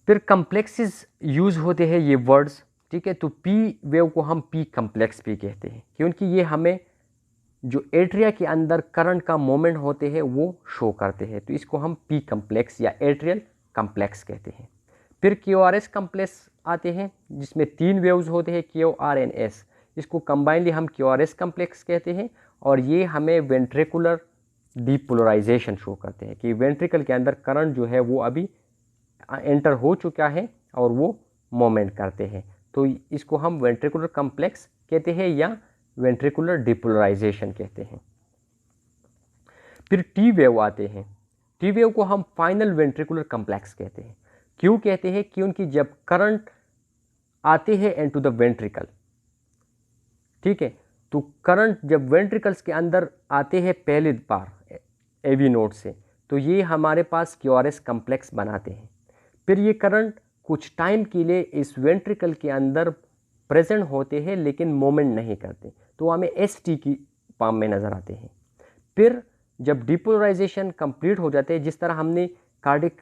फिर कम्प्लेक्सेस यूज होते हैं ये वर्ड्स। ठीक है, तो P वेव को हम P कम्प्लेक्स भी कहते हैं, क्योंकि ये हमें जो एट्रिया के अंदर करंट का मोमेंट होते हैं वो शो करते हैं, तो इसको हम P कम्प्लेक्स या एट्रियल कम्प्लेक्स कहते हैं। फिर QRS कम्प्लेक्स आते हैं जिसमें 3 वेव्स होते हैं, Q, R एंड S। इसको कंबाइनली हम QRS कम्प्लेक्स कहते हैं, और ये हमें वेंट्रिकुलर डीपोलराइजेशन शो करते हैं कि वेंट्रिकल के अंदर करंट जो है वो अभी एंटर हो चुका है और वो मोमेंट करते हैं। तो इसको हम वेंट्रिकुलर कम्प्लेक्स कहते हैं या वेंट्रिकुलर डिपोलराइजेशन कहते हैं। फिर T वेव आते हैं। T वेव को हम फाइनल वेंट्रिकुलर कम्प्लेक्स कहते हैं। क्यों कहते हैं? क्योंकि जब करंट आते हैं इनटू द वेंट्रिकल, ठीक है, तो करंट जब वेंट्रिकल्स के अंदर आते हैं पहली बार AV नोड से, तो ये हमारे पास QRS कम्प्लेक्स बनाते हैं। फिर ये करंट कुछ टाइम के लिए इस वेंट्रिकल के अंदर प्रेजेंट होते हैं लेकिन मोमेंट नहीं करते, तो हमें ST की फॉर्म में नज़र आते हैं। फिर जब डिपोलराइजेशन कंप्लीट हो जाते हैं, जिस तरह हमने कार्डिक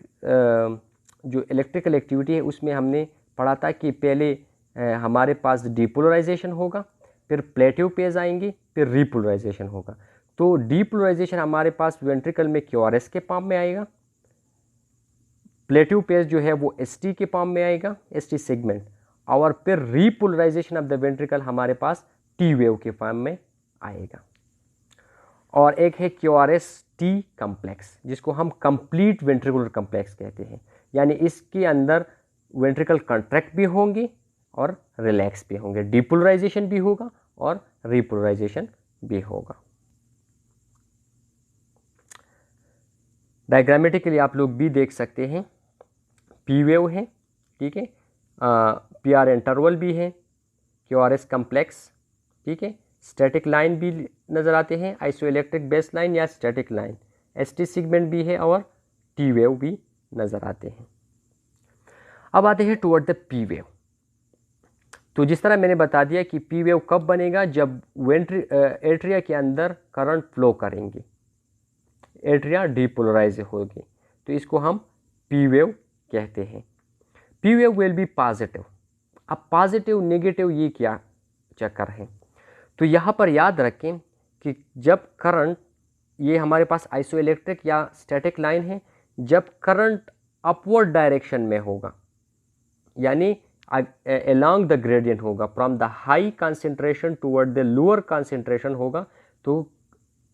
जो इलेक्ट्रिकल एक्टिविटी है उसमें हमने पढ़ा था कि पहले हमारे पास डिपोलराइजेशन होगा, फिर प्लेटिव पेज आएंगे, फिर रिपोलराइजेशन होगा। तो डिपोलराइजेशन हमारे पास वेंट्रिकल में QRS के फॉर्म में आएगा, प्लेटिव पेज जो है वो ST के फॉर्म में आएगा, ST सेगमेंट, और फिर रिपोलराइजेशन ऑफ द वेंट्रिकल हमारे पास T वेव के फॉर्म में आएगा। और एक है QRS T कम्प्लेक्स, जिसको हम कंप्लीट वेंट्रिकुलर कम्प्लेक्स कहते हैं, यानी इसके अंदर वेंट्रिकल कंट्रैक्ट भी होंगे और रिलैक्स भी होंगे, डिपोलराइजेशन भी होगा और रिपोलराइजेशन भी होगा। डायग्रामेटिकली आप लोग भी देख सकते हैं, P वेव है, ठीक है, PR इंटरवल भी है, QRS कम्प्लेक्स, ठीक है, स्टैटिक लाइन भी नज़र आते हैं, आइसोइलेक्ट्रिक बेस लाइन या स्टैटिक लाइन, ST सेगमेंट भी है और T वेव भी नज़र आते हैं। अब आते हैं टुवर्ड द P वेव। तो जिस तरह मैंने बता दिया कि P वेव कब बनेगा? जब एट्रिया के अंदर करंट फ्लो करेंगे, एट्रिया डिपोलराइज होगी, तो इसको हम P वेव कहते हैं। P wave will be positive. अब पॉजिटिव नेगेटिव ये क्या चक्कर है? तो यहाँ पर याद रखें कि जब करंट, ये हमारे पास आइसोइलेक्ट्रिक या स्टैटिक लाइन है, जब करंट अपवर्ड डायरेक्शन में होगा, यानी along द ग्रेडियंट होगा, from the high concentration toward the lower concentration होगा, तो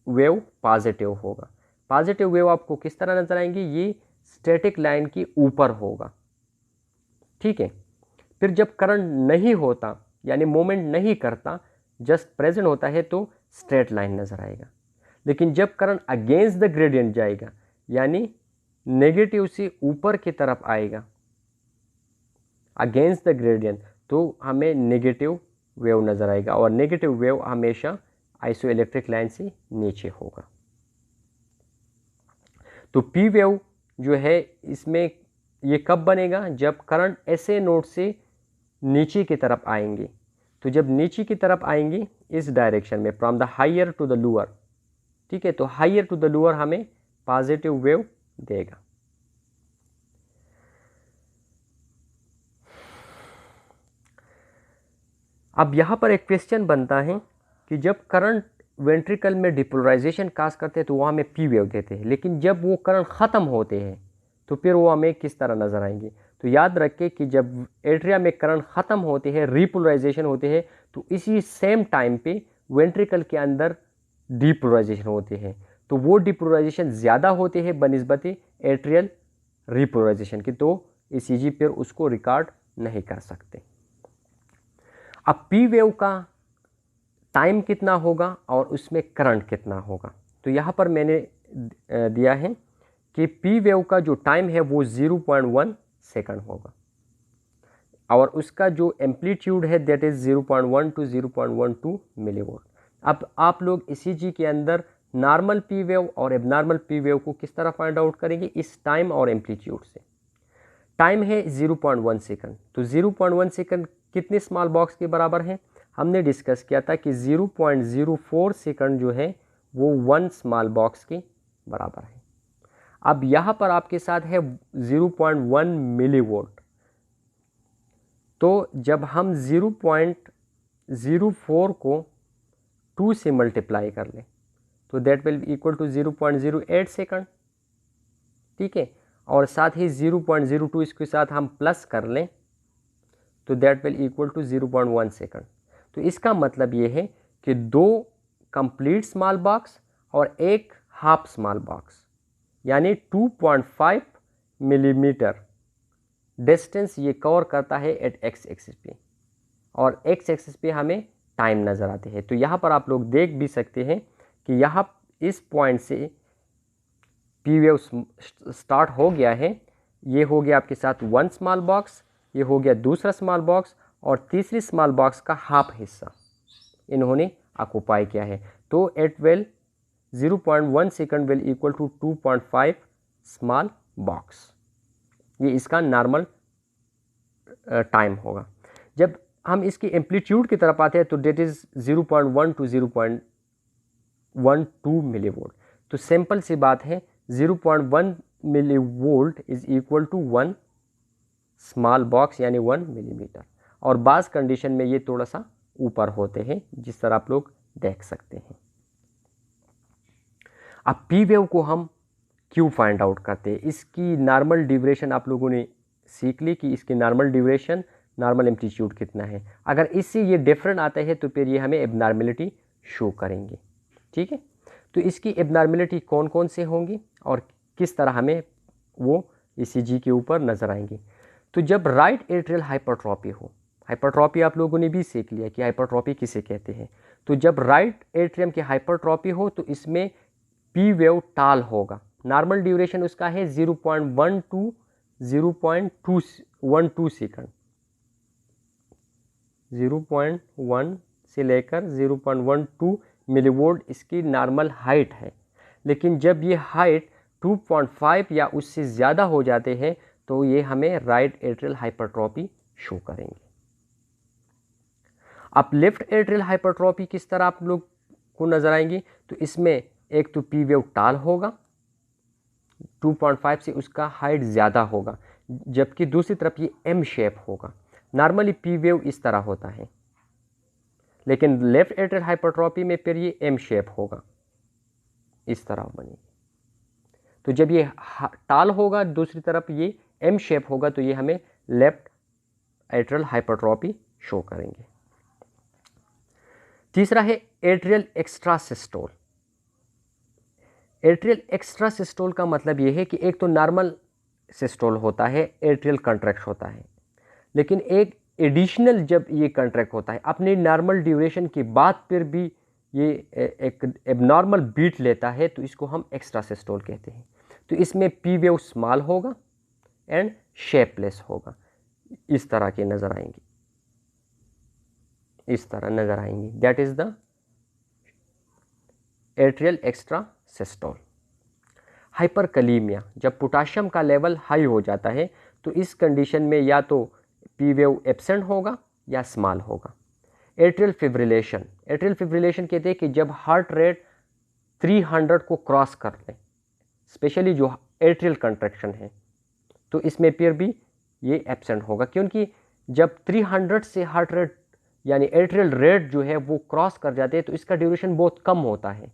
वेव पॉजिटिव होगा। पॉजिटिव वेव आपको किस तरह नजर आएंगी, ये स्टैटिक लाइन की ऊपर होगा, ठीक है। फिर जब करंट नहीं होता, यानी मूवमेंट नहीं करता, जस्ट प्रेजेंट होता है, तो स्ट्रेट लाइन नजर आएगा। लेकिन जब करंट अगेंस्ट द ग्रेडियंट जाएगा, यानी नेगेटिव से ऊपर की तरफ आएगा, अगेंस्ट द ग्रेडियंट, तो हमें नेगेटिव वेव नजर आएगा, और नेगेटिव वेव हमेशा आइसोइलेक्ट्रिक लाइन से नीचे होगा। तो पी वेव जो है, इसमें ये कब बनेगा, जब करंट ऐसे नोड से नीचे की तरफ आएंगे। तो जब नीचे की तरफ आएंगे इस डायरेक्शन में, from the higher to the lower, ठीक है, तो हायर टू द लोअर हमें पॉजिटिव वेव देगा। अब यहां पर एक क्वेश्चन बनता है कि जब करंट वेंट्रिकल में डिपोलराइजेशन काज करते हैं तो वो हमें पी वेव देते हैं, लेकिन जब वो करंट ख़त्म होते हैं तो फिर वो हमें किस तरह नज़र आएंगे। तो याद रखें कि जब एट्रिया में करंट ख़त्म होते हैं, रिपोलराइजेशन होते हैं, तो इसी सेम टाइम पे वेंट्रिकल के अंदर डिपोलराइजेशन होते हैं। तो वो डिपोलराइजेशन ज़्यादा होते हैं बनिस्बत एट्रियल रिपोलराइजेशन की, तो ईसीजी फिर उसको रिकॉर्ड नहीं कर सकते। अब पी वेव का टाइम कितना होगा और उसमें करंट कितना होगा, तो यहाँ पर मैंने दिया है कि पी वेव का जो टाइम है वो 0.1 सेकंड होगा, और उसका जो एम्पलीट्यूड है दैट इज़ 0.1 to 0.12 मिलीवोल्ट। अब आप लोग ईसीजी के अंदर नॉर्मल पी वेव और एबनॉर्मल पी वेव को किस तरह फाइंड आउट करेंगे, इस टाइम और एम्पलीट्यूड से। टाइम है 0.1 सेकंड, तो 0.1 सेकंड कितने स्मॉल बॉक्स के बराबर है, हमने डिस्कस किया था कि 0.04 सेकंड जो है वो 1 स्मॉल बॉक्स के बराबर है। अब यहाँ पर आपके साथ है 0.1 मिलीवोल्ट, तो जब हम 0.04 को 2 से मल्टीप्लाई कर लें तो that will be equal to 0.08 second, ठीक है, और साथ ही 0.02 इसके साथ हम प्लस कर लें तो that will equal to 0.1 second. तो इसका मतलब ये है कि 2 कंप्लीट स्मॉल बॉक्स और 1 हाफ स्मॉल बॉक्स, यानी 2.5 मिलीमीटर डिस्टेंस ये कवर करता है एट एक्स एक्सिस पे, और एक्स एक्सिस पे हमें टाइम नज़र आते हैं। तो यहाँ पर आप लोग देख भी सकते हैं कि यहाँ इस पॉइंट से पी वेव स्टार्ट हो गया है, ये हो गया आपके साथ 1 स्मॉल बॉक्स, ये हो गया दूसरा स्मॉल बॉक्स, और तीसरी स्मॉल बॉक्स का हाफ हिस्सा इन्होंने ऑक्युपाई किया है। तो at well 0.1 second will equal to 2.5 small box, ये इसका नॉर्मल टाइम होगा। जब हम इसकी एम्पलीट्यूड की तरफ आते हैं तो डेट इज़ 0.1 to 0.12 मिलीवोल्ट। तो सिंपल सी बात है, 0.1 millivolt is equal to 1 small box, यानी 1 मिलीमीटर, और बाज़ कंडीशन में ये थोड़ा सा ऊपर होते हैं जिस तरह आप लोग देख सकते हैं। अब पी वेव को हम क्यों फाइंड आउट करते हैं, इसकी नॉर्मल ड्यूरेशन आप लोगों ने सीख ली कि इसकी नॉर्मल ड्यूरेशन, नॉर्मल एम्पलीट्यूड कितना है। अगर इससे ये डिफरेंट आता है तो फिर ये हमें एबनॉर्मलिटी शो करेंगे, ठीक है। तो इसकी एबनॉर्मलिटी कौन कौन से होंगी और किस तरह हमें वो ईसीजी के ऊपर नज़र आएंगे। तो जब राइट एट्रियल हाइपरट्रॉपी हो, हाइपरट्रॉपी आप लोगों ने भी सीख लिया कि हाइपरट्रॉपी किसे कहते हैं। तो जब राइट एट्रियम की हाइपरट्रॉपी हो तो इसमें पी वेव टाल होगा, नॉर्मल ड्यूरेशन उसका है 0.1 to 0.212 सेकंड, 0.1 से लेकर 0.12 मिलीवोल्ट इसकी नॉर्मल हाइट है। लेकिन जब ये हाइट 2.5 या उससे ज़्यादा हो जाते हैं तो ये हमें राइट एट्रियल हाइपरट्रॉपी शो करेंगे। अब लेफ्ट एट्रियल हाइपरट्रॉपी किस तरह आप लोग को नज़र आएंगी, तो इसमें एक तो पी वेव टाल होगा, 2.5 से उसका हाइट ज़्यादा होगा, जबकि दूसरी तरफ ये एम शेप होगा। नॉर्मली पी वेव इस तरह होता है, लेकिन लेफ्ट एट्रियल हाइपरट्रॉफी में फिर ये एम शेप होगा, इस तरह बनेगी। तो जब ये टाल होगा, दूसरी तरफ ये एम शेप होगा, तो ये हमें लेफ्ट एट्रियल हाइपरट्रॉफी शो करेंगे। तीसरा है एट्रियल एक्स्ट्रासिस्टोल। एट्रियल एक्स्ट्रासिस्टोल का मतलब ये है कि एक तो नॉर्मल सिस्टोल होता है, एट्रियल कंट्रैक्ट होता है, लेकिन एक एडिशनल जब ये कंट्रैक्ट होता है अपनी नॉर्मल ड्यूरेशन के बाद फिर भी ये एक एबनॉर्मल बीट लेता है, तो इसको हम एक्स्ट्रासिस्टोल कहते हैं। तो इसमें पी वेव स्मॉल होगा एंड शेपलेस होगा, इस तरह के नज़र आएंगे, इस तरह नज़र आएंगे। That is the atrial extrasystole. Hyperkalaemia, जब पोटाशियम का लेवल हाई हो जाता है तो इस कंडीशन में या तो पी वेव एब्सेंट होगा या स्मॉल होगा। एट्रियल फिब्रिलेशन, एट्रियल फिब्रिलेशन कहते हैं कि जब हार्ट रेट 300 को क्रॉस कर ले, स्पेशली जो एट्रियल कंट्रैक्शन है, तो इसमें फिर भी ये एब्सेंट होगा, क्योंकि जब 300 से हार्ट रेट यानी एट्रियल रेट जो है वो क्रॉस कर जाते हैं तो इसका ड्यूरेशन बहुत कम होता है,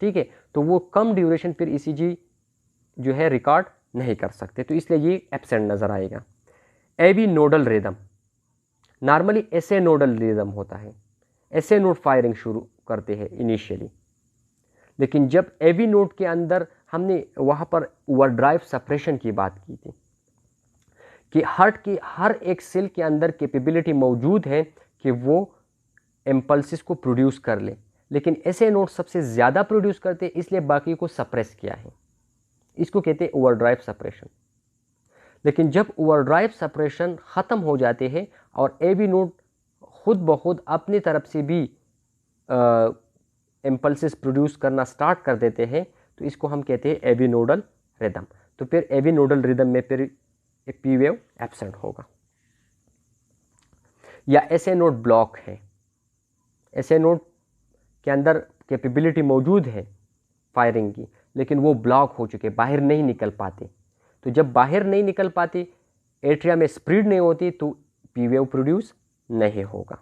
ठीक है। तो वो कम ड्यूरेशन फिर ईसीजी जो है रिकॉर्ड नहीं कर सकते, तो इसलिए ये एब्सेंट नज़र आएगा। एवी नोडल रिदम, नॉर्मली एसे नोडल रिदम होता है, एसे नोड फायरिंग शुरू करते हैं इनिशियली, लेकिन जब एवी नोड के अंदर हमने वहाँ पर ओवरड्राइव सप्रेशन की बात की थी कि हार्ट की हर एक सेल के अंदर कैपेबिलिटी मौजूद है कि वो इम्पल्सिस को प्रोड्यूस कर ले, लेकिन ऐसे नोड सबसे ज़्यादा प्रोड्यूस करते हैं, इसलिए बाकी को सप्रेस किया है, इसको कहते हैं ओवरड्राइव सप्रेशन। लेकिन जब ओवरड्राइव सप्रेशन ख़त्म हो जाते हैं और एवी नोड खुद ब खुद अपनी तरफ से भी इम्पल्सिस प्रोड्यूस करना स्टार्ट कर देते हैं, तो इसको हम कहते हैं एवी नोडल रिदम। तो फिर एवी नोडल रिदम में फिर पी वेव एब्सेंट होगा। या ऐसे नोड ब्लॉक है, ऐसे नोड के अंदर कैपेबिलिटी मौजूद है फायरिंग की, लेकिन वो ब्लॉक हो चुके, बाहर नहीं निकल पाते। तो जब बाहर नहीं निकल पाते, एट्रिया में स्प्रीड नहीं होती, तो पी वेव प्रोड्यूस नहीं होगा।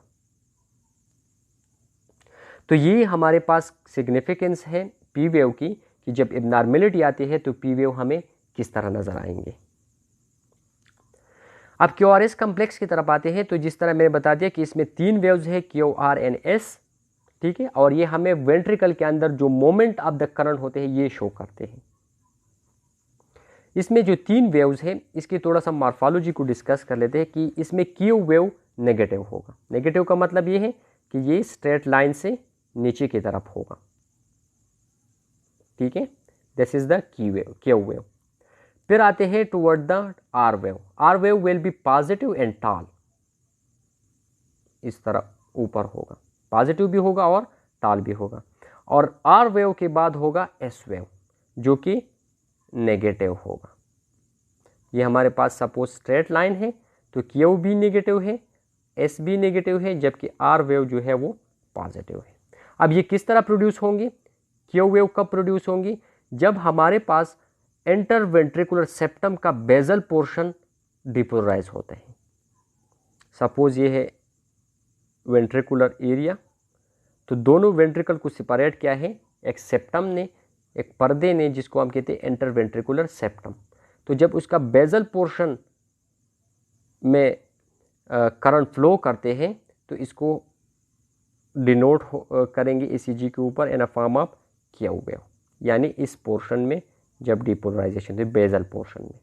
तो ये हमारे पास सिग्निफिकेंस है पी वेव की कि जब एबनॉर्मेलिटी आती है तो पी वेव हमें किस तरह नज़र आएंगे। अब क्यू आर एस कम्प्लेक्स की तरफ आते हैं, तो जिस तरह मैंने बता दिया कि इसमें 3 वेव्स है क्यू आर एन एस, ठीक है, और ये हमें वेंट्रिकल के अंदर जो मोमेंट ऑफ द करंट होते हैं ये शो करते हैं। इसमें जो 3 वेव्स है इसकी थोड़ा सा मॉर्फोलॉजी को डिस्कस कर लेते हैं कि इसमें क्यू वेव नेगेटिव होगा। नेगेटिव का मतलब ये है कि ये स्ट्रेट लाइन से नीचे की तरफ होगा, ठीक है, this is the Q wave. फिर आते हैं toward the R wave. R wave will be positive and tall, इस तरह ऊपर होगा, पॉजिटिव भी होगा और टाल भी होगा। और आर वेव के बाद होगा एस वेव जो कि नेगेटिव होगा। ये हमारे पास सपोज स्ट्रेट लाइन है तो क्यू भी नेगेटिव है, एस भी नेगेटिव है, जबकि आर वेव जो है वो पॉजिटिव है। अब ये किस तरह प्रोड्यूस होंगी? क्यू वेव कब प्रोड्यूस होंगी? जब हमारे पास इंटरवेंट्रिकुलर सेप्टम का बेजल पोर्शन डिपोलराइज होता है। सपोज ये है वेंट्रिकुलर एरिया, तो दोनों वेंट्रिकल को सेपरेट किया है एक सेप्टम ने, एक पर्दे ने, जिसको हम कहते हैं इंटरवेंट्रिकुलर सेप्टम। तो जब उसका बेजल पोर्शन में करंट फ्लो करते हैं तो इसको डिनोट करेंगे ईसीजी के ऊपर in a form of Q wave, यानी इस पोर्शन में जब डिपोलराइजेशन है बेजल पोर्शन में।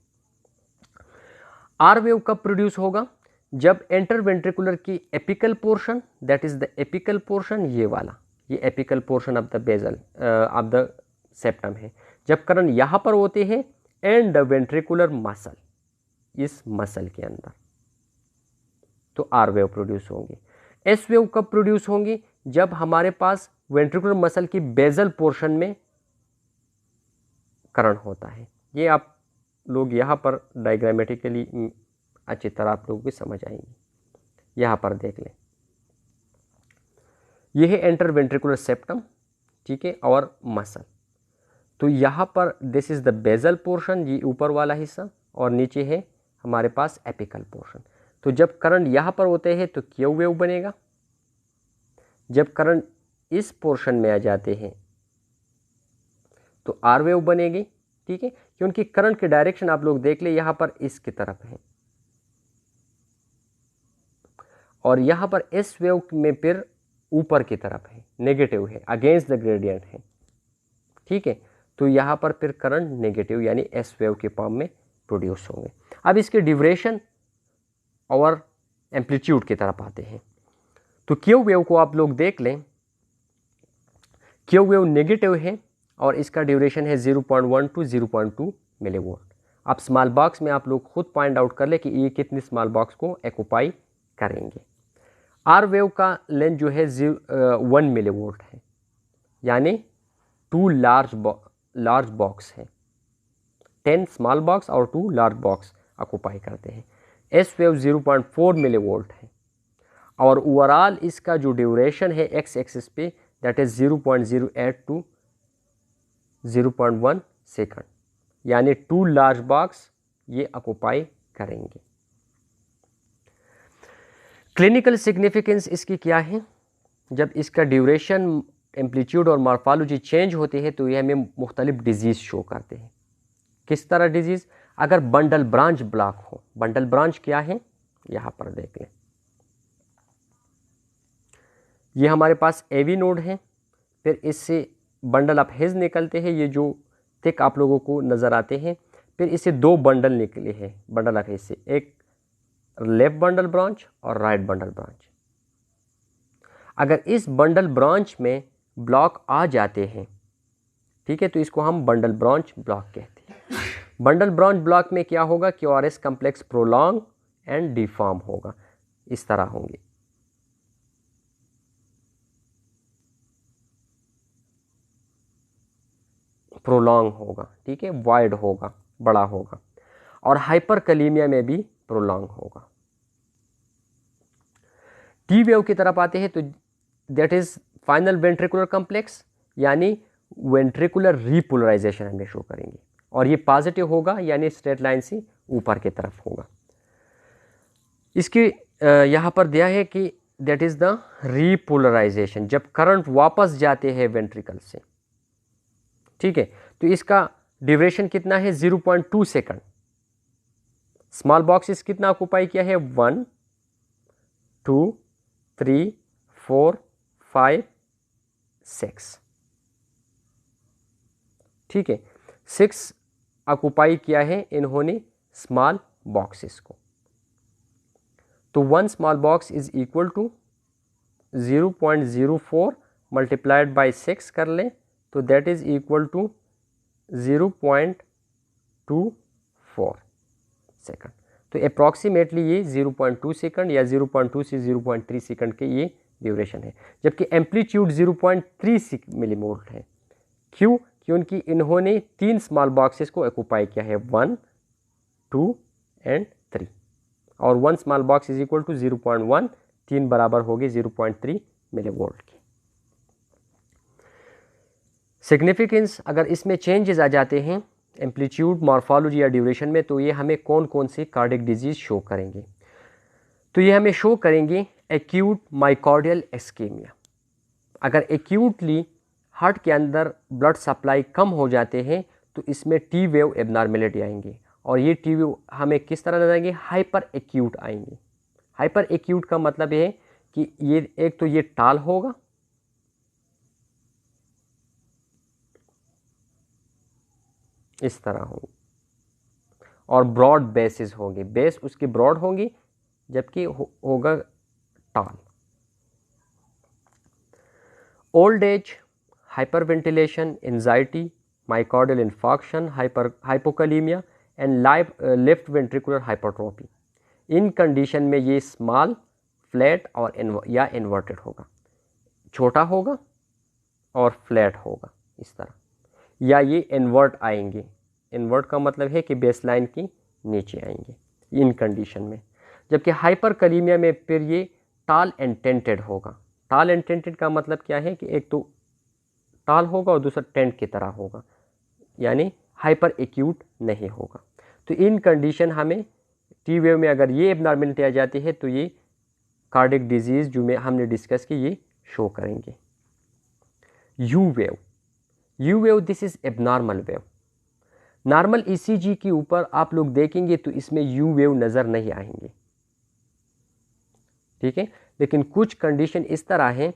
आर वेव कब प्रोड्यूस होगा? जब इंटरवेंट्रिकुलर की apical portion, that is the apical portion, ये वाला, ये apical portion of the basal of the septum है, जब करंट यहाँ पर होते हैं एंड द वेंट्रिकुलर मसल, इस मसल के अंदर, तो आर वेव प्रोड्यूस होंगी। एस वेव कब प्रोड्यूस होंगी? जब हमारे पास वेंट्रिकुलर मसल की बेजल पोर्शन में करंट होता है। ये आप लोग यहाँ पर डायग्रामेटिकली अच्छी तरह आप लोग भी समझ आएंगे। यहाँ पर देख लें, यह है इंटरवेंट्रिकुलर सेप्टम, ठीक है, और मसल। तो यहाँ पर this is the basal portion, ये ऊपर वाला हिस्सा, और नीचे है हमारे पास एपिकल पोर्शन। तो जब करंट यहाँ पर होते हैं तो क्यू वेव बनेगा, जब करंट इस पोर्शन में आ जाते हैं तो आर वेव बनेगी। ठीक है, क्योंकि करंट की डायरेक्शन आप लोग देख ले यहाँ पर इसकी तरफ है और यहाँ पर एस वेव में फिर ऊपर की तरफ है, नेगेटिव है, अगेंस्ट द ग्रेडियंट है। ठीक है, तो यहाँ पर फिर करंट नेगेटिव यानी एस वेव के फॉर्म में प्रोड्यूस होंगे। अब इसके ड्यूरेशन और एम्पलीट्यूड की तरफ आते हैं। तो क्यू वेव को आप लोग देख लें, क्यू वेव नेगेटिव है और इसका ड्यूरेशन है 0.1 to 0.2 मिलीवोल्ट। आप स्मॉल बॉक्स में आप लोग खुद पॉइंट आउट कर ले कि ये कितने स्मॉल बॉक्स को एक्यूपाई करेंगे। आर वेव का लेंथ जो है 1 मिलीवोल्ट है, यानी 2 लार्ज बॉक्स है, 10 स्मॉल बॉक्स और 2 लार्ज बॉक्स ऑक्यूपाई करते हैं। एस वेव 0.4 मिलीवोल्ट है और ओवरऑल इसका जो ड्यूरेशन है एक्स एक्सिस पे दैट इज 0.08 to 0.1 सेकंड, यानी 2 लार्ज बॉक्स ये ऑक्यूपाई करेंगे। क्लिनिकल सिग्निफिकेंस इसकी क्या है? जब इसका ड्यूरेशन, एम्पलीट्यूड और मॉर्फोलॉजी चेंज होते हैं तो ये हमें मुख्तलिफ डिजीज़ शो करते हैं। किस तरह डिजीज़? अगर बंडल ब्रांच ब्लॉक हो, बंडल ब्रांच क्या है यहाँ पर देख लें, ये हमारे पास एवी नोड है, फिर इससे बंडल ऑफ हेज निकलते हैं, ये जो थिक आप लोगों को नज़र आते हैं, फिर इससे 2 बंडल निकले हैं बंडल ऑफ हेज से, एक लेफ्ट बंडल ब्रांच और राइट बंडल ब्रांच। अगर इस बंडल ब्रांच में ब्लॉक आ जाते हैं, ठीक है, तो इसको हम बंडल ब्रांच ब्लॉक कहते हैं। बंडल ब्रांच ब्लॉक में क्या होगा, QRS complex prolong and deform होगा, इस तरह होंगे। प्रोलॉन्ग होगा, ठीक है, वाइड होगा, बड़ा होगा, और हाइपरकलीमिया में भी प्रोलॉन्ग होगा। टी वेव की तरफ आते हैं तो that is final ventricular complex, यानी वेंट्रिकुलर रीपोलराइजेशन हमें शो करेंगे और ये पॉजिटिव होगा, यानी स्ट्रेट लाइन से ऊपर की तरफ होगा। इसके यहाँ पर दिया है कि दैट इज द रीपोलराइजेशन, जब करंट वापस जाते हैं वेंट्रिकल से। ठीक है, तो इसका ड्यूरेशन कितना है, 0.2 सेकंड। स्मॉल बॉक्सेस कितना ऑक्यूपाई किया है, 1 2 3 4 5 6। ठीक है, 6 ऑक्यूपाई किया है इन्होंने स्मॉल बॉक्सेस को। तो 1 small box is equal to 0.04 multiplied by 6 कर लें तो that is equal to 0.24 second. तो अप्रॉक्सीमेटली ये 0.2 सेकंड या 0.2 से 0.3 सेकंड के ये ड्यूरेशन है, जबकि एम्पलीट्यूड 0.3 मिलीवोल्ट है। क्यों? क्योंकि इन्होंने 3 स्मॉल बॉक्सेस को ऑक्यूपाई किया है, 1 2 एंड 3, और 1 small box is equal to 0.1, 3 बराबर होगी 0.3 मिलीवोल्ट की। सिग्निफिकेंस, अगर इसमें चेंजेस आ जाते हैं एम्पलीट्यूड, मॉर्फोलॉजी या ड्यूरेशन में, तो ये हमें कौन कौन सी कार्डियक डिजीज शो करेंगे? तो ये हमें शो करेंगे एक्यूट माइकार्डियल इस्केमिया। अगर एक्यूटली हार्ट के अंदर ब्लड सप्लाई कम हो जाते हैं तो इसमें टी वेव एबनॉर्मेलिटी आएंगे, और ये टी वेव हमें किस तरह नजर आएंगे, हाइपर एक्यूट आएंगे। हाइपर एक्यूट का मतलब ये है कि ये एक तो ये टाल होगा, इस तरह होंगे, और ब्रॉड बेसिस होंगे, बेस उसकी ब्रॉड होंगी जबकि होगा tall. Old age, hyperventilation, anxiety, myocardial infarction, hypokalaemia and left ventricular hypertrophy, in condition में ये स्मॉल, फ्लैट और या इन्वर्टेड होगा, छोटा होगा और फ्लैट होगा इस तरह, या ये इन्वर्ट आएंगे। इन्वर्ट का मतलब है कि बेस लाइन की नीचे आएंगे इन कंडीशन में। जबकि हाइपरकलीमिया में फिर ये टाल एंड टेंटेड होगा। टाल एंड टेंटेड का मतलब क्या है कि एक तो टाल होगा और दूसरा टेंट की तरह होगा, यानी हाइपर एक्यूट नहीं होगा। तो इन कंडीशन हमें टी वेव में अगर ये एबनॉर्मलिटी आ जाती है तो ये कार्डियक डिजीज़ जो में हमने डिस्कस की ये शो करेंगे। You wave, you wave this is abnormal wave. Normal ECG के ऊपर आप लोग देखेंगे तो इसमें यू वेव नज़र नहीं आएंगे, ठीक है। लेकिन कुछ कंडीशन इस तरह हैं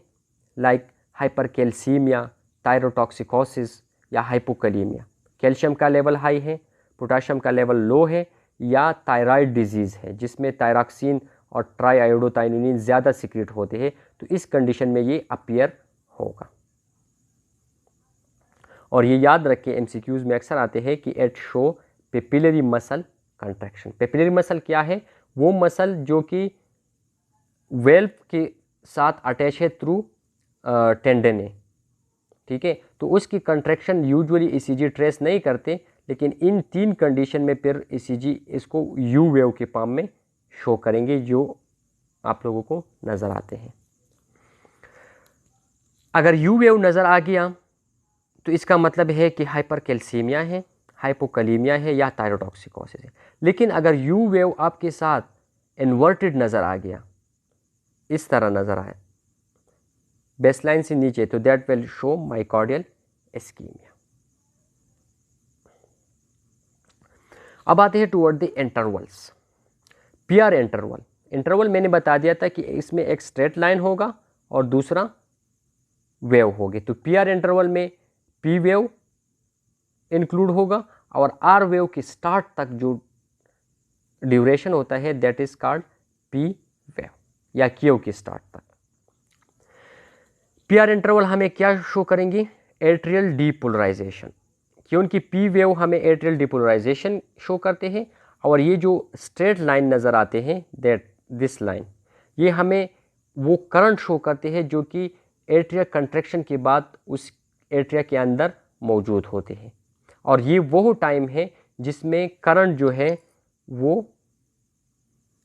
लाइक हाइपरकैल्सीमिया, थायरोटॉक्सिकोसिस या हाइपोकैलीमिया। कैल्शियम का लेवल हाई है, पोटाशियम का लेवल लो है, या थायराइड डिजीज़ है जिसमें थायरॉक्सिन और ट्राईआयोडोथायोनिन ज़्यादा सिक्रेट होते हैं, तो इस कंडीशन में ये अपीयर होगा। और ये याद रखें, एमसीक्यूज़ में अक्सर आते हैं कि it show papillary muscle contraction. Papillary muscle क्या है? वो मसल जो कि वेल्व के साथ अटैच है थ्रू टेंडन है, ठीक है। तो उसकी कंट्रैक्शन यूजुअली ईसीजी ट्रेस नहीं करते, लेकिन इन 3 कंडीशन में फिर ईसीजी इसको यू वेव के फॉर्म में शो करेंगे जो आप लोगों को नज़र आते हैं। अगर यू वेव नज़र आ गया तो इसका मतलब है कि हाइपरकैल्सीमिया है, हाइपोकैलीमिया है या थायरोटॉक्सिकोसिस है। लेकिन अगर यू वेव आपके साथ इन्वर्टेड नज़र आ गया, इस तरह नज़र आए बेसलाइन से नीचे, तो that will show myocardial ischaemia. अब आते हैं toward the intervals. PR interval, interval मैंने बता दिया था कि इसमें एक स्ट्रेट लाइन होगा और दूसरा वेव होगी। तो पीआर इंटरवल में पी वेव इंक्लूड होगा और आर वेव की स्टार्ट तक जो ड्यूरेशन होता है that is called P wave या क्यू की स्टार्ट तक। पीआर इंटरवल हमें क्या शो करेंगे? एट्रियल डीपोलराइजेशन, क्योंकि पी वेव हमें एट्रियल डीपोलराइजेशन शो करते हैं, और ये जो स्ट्रेट लाइन नज़र आते हैं दैट दिस लाइन, ये हमें वो करंट शो करते हैं जो कि एट्रिया कंट्रैक्शन के बाद उस एट्रिया के अंदर मौजूद होते हैं। और ये वो टाइम है जिसमें करंट जो है वो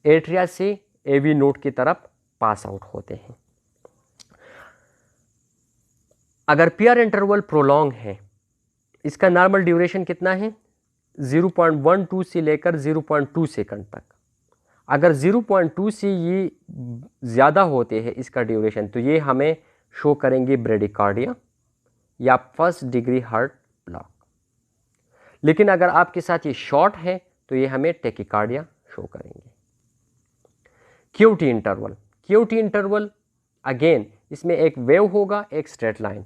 एट्रिया से एवी नोड की तरफ पास आउट होते हैं। अगर पीआर इंटरवल प्रोलॉन्ग है, इसका नॉर्मल ड्यूरेशन कितना है? 0.12 से लेकर 0.2 सेकंड तक। अगर 0.2 से ये ज़्यादा होते हैं इसका ड्यूरेशन, तो ये हमें शो करेंगे ब्रेडिकार्डिया या फर्स्ट डिग्री हार्ट ब्लॉक। लेकिन अगर आपके साथ ये शॉर्ट है तो ये हमें टेकिकार्डिया शो करेंगे। QT interval, QT interval again इसमें एक वेव होगा, एक स्ट्रेट लाइन।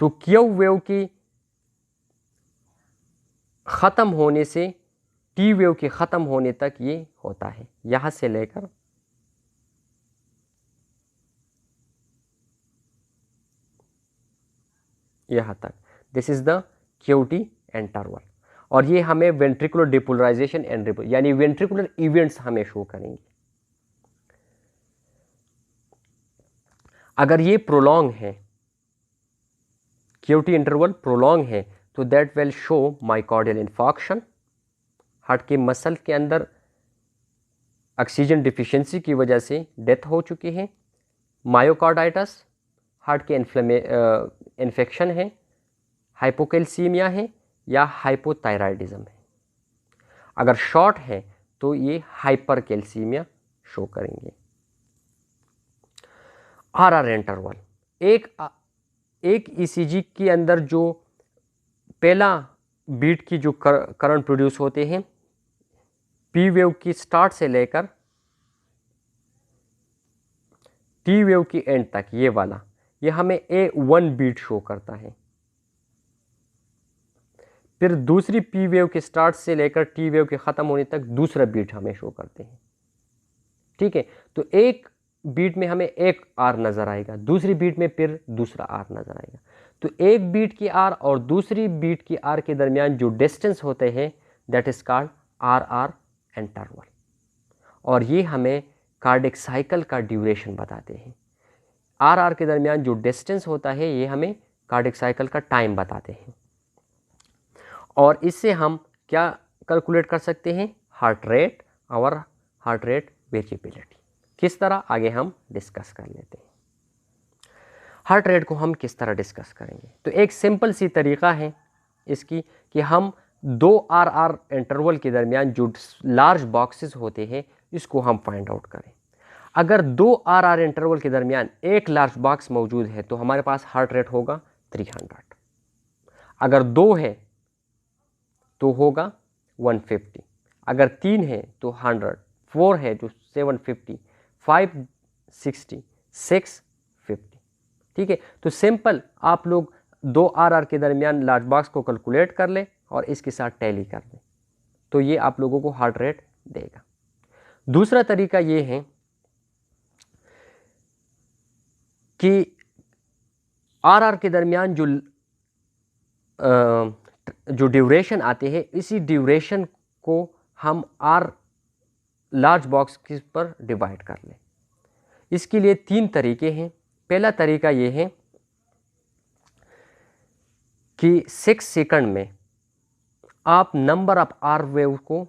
तो क्यू वेव की ख़त्म होने से टी वेव के ख़त्म होने तक ये होता है, यहाँ से लेकर यहाँ तक। This is the QT interval. और ये हमें वेंट्रिकुलर डिपोलराइजेशन एंड यानी वेंट्रिकुलर इवेंट्स हमें शो करेंगे। अगर ये प्रोलॉन्ग है, क्यूटी इंटरवल प्रोलॉन्ग है, तो that will show myocardial infarction, heart के मसल के अंदर ऑक्सीजन डिफिशिएंसी की वजह से डेथ हो चुकी है, मायोकार्डाइटिस, हार्ट के इन्फेक्शन है, हाइपोकैल्सीमिया है या हाइपोथायराइडिज्म है। अगर शॉर्ट है तो ये हाइपरकैल्सीमिया शो करेंगे। आरआर इंटरवल, एक ईसीजी के अंदर जो पहला बीट की जो करंट प्रोड्यूस होते हैं पी वेव की स्टार्ट से लेकर टी वेव की एंड तक, ये वाला ये हमें A1 बीट शो करता है। फिर दूसरी पी वेव के स्टार्ट से लेकर टी वेव के ख़त्म होने तक दूसरा बीट हमें शो करते हैं, ठीक है। तो एक बीट में हमें एक आर नज़र आएगा, दूसरी बीट में फिर दूसरा आर नज़र आएगा। तो एक बीट की आर और दूसरी बीट की आर के दरमियान जो डिस्टेंस होते हैं that is called R interval, और ये हमें कार्डियक साइकिल का ड्यूरेशन बताते हैं। आर के दरमियान जो डिस्टेंस होता है ये हमें कार्डियक साइकिल का टाइम बताते हैं। और इससे हम क्या कैलकुलेट कर सकते हैं? हार्ट रेट और हार्ट रेट वेरिएबिलिटी। किस तरह, आगे हम डिस्कस कर लेते हैं। हार्ट रेट को हम किस तरह डिस्कस करेंगे? तो एक सिंपल सी तरीक़ा है इसकी कि हम दो आर इंटरवल के दरमियान जो लार्ज बॉक्सेस होते हैं इसको हम फाइंड आउट करें। अगर दो आर इंटरवल के दरमियान एक लार्ज बॉक्स मौजूद है तो हमारे पास हार्ट रेट होगा 300। अगर दो है तो होगा 150, अगर तीन है तो 100, फोर है तो 750, 560, 650। ठीक है, तो सिंपल आप लोग दो आर के दरमियान लार्ज बॉक्स को कैलकुलेट कर ले और इसके साथ टैली कर लें तो ये आप लोगों को हार्ट रेट देगा। दूसरा तरीका ये है कि आर के दरमियान जो ड्यूरेशन आते हैं इसी ड्यूरेशन को हम आर लार्ज बॉक्स पर डिवाइड कर लें। इसके लिए तीन तरीके हैं। पहला तरीका ये है कि 6 सेकंड में आप नंबर ऑफ आर वेव को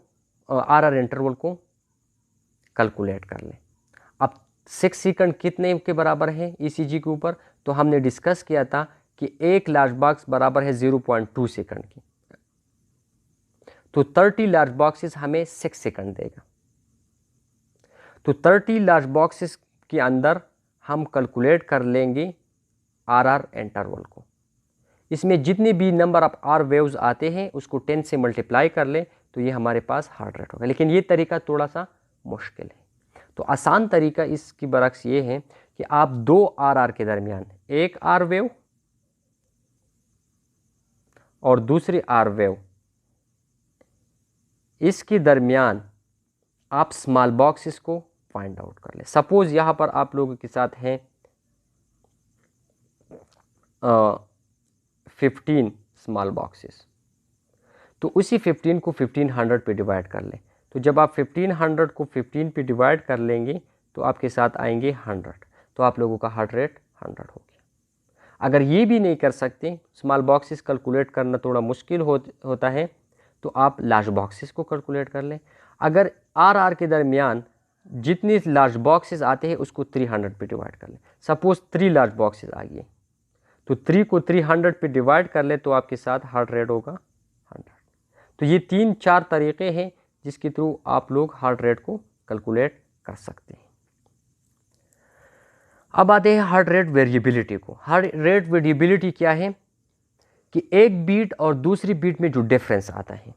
आर इंटरवल को कैलकुलेट कर लें। अब 6 सेकंड कितने के बराबर है ईसीजी के ऊपर, तो हमने डिस्कस किया था कि एक लार्ज बॉक्स बराबर है 0.2 सेकंड की, तो 30 लार्ज बॉक्सेस हमें 6 सेकंड देगा। तो 30 लार्ज बॉक्सेस के अंदर हम कैलकुलेट कर लेंगे आर इंटरवल को। इसमें जितने भी नंबर ऑफ आर वेव्स आते हैं उसको 10 से मल्टीप्लाई कर लें तो ये हमारे पास हार्ट रेट होगा। लेकिन ये तरीका थोड़ा सा मुश्किल है, तो आसान तरीका इसकी बरक्स ये है कि आप दो आर के दरमियान एक आर वेव और दूसरी आर वेव, इसके दरमियान आप स्मॉल बॉक्सेस को फाइंड आउट कर लें। सपोज यहाँ पर आप लोगों के साथ हैं 15 स्मॉल बॉक्सेस, तो उसी 15 को 1500 पे डिवाइड कर लें। तो जब आप 1500 को 15 पे डिवाइड कर लेंगे तो आपके साथ आएंगे 100, तो आप लोगों का हार्ट रेट 100 हो गया। अगर ये भी नहीं कर सकते, स्मॉल बॉक्सेस कैलकुलेट करना थोड़ा मुश्किल होता है, तो आप लार्ज बॉक्सेस को कैलकुलेट कर लें। अगर आर के दरमियान जितनी लार्ज बॉक्सेस आते हैं उसको 300 पे डिवाइड कर लें। सपोज 3 लार्ज बॉक्सेस आ गए तो 3 को 300 पे डिवाइड कर ले तो आपके साथ हार्ट रेट होगा 100। तो ये 3-4 तरीके हैं जिसके थ्रू आप लोग हार्ट रेट को कैलकुलेट कर सकते हैं। अब आते हैं हार्ट रेट वेरिएबिलिटी को। हार्ट रेट वेरिएबिलिटी क्या है कि एक बीट और दूसरी बीट में जो डिफरेंस आता है,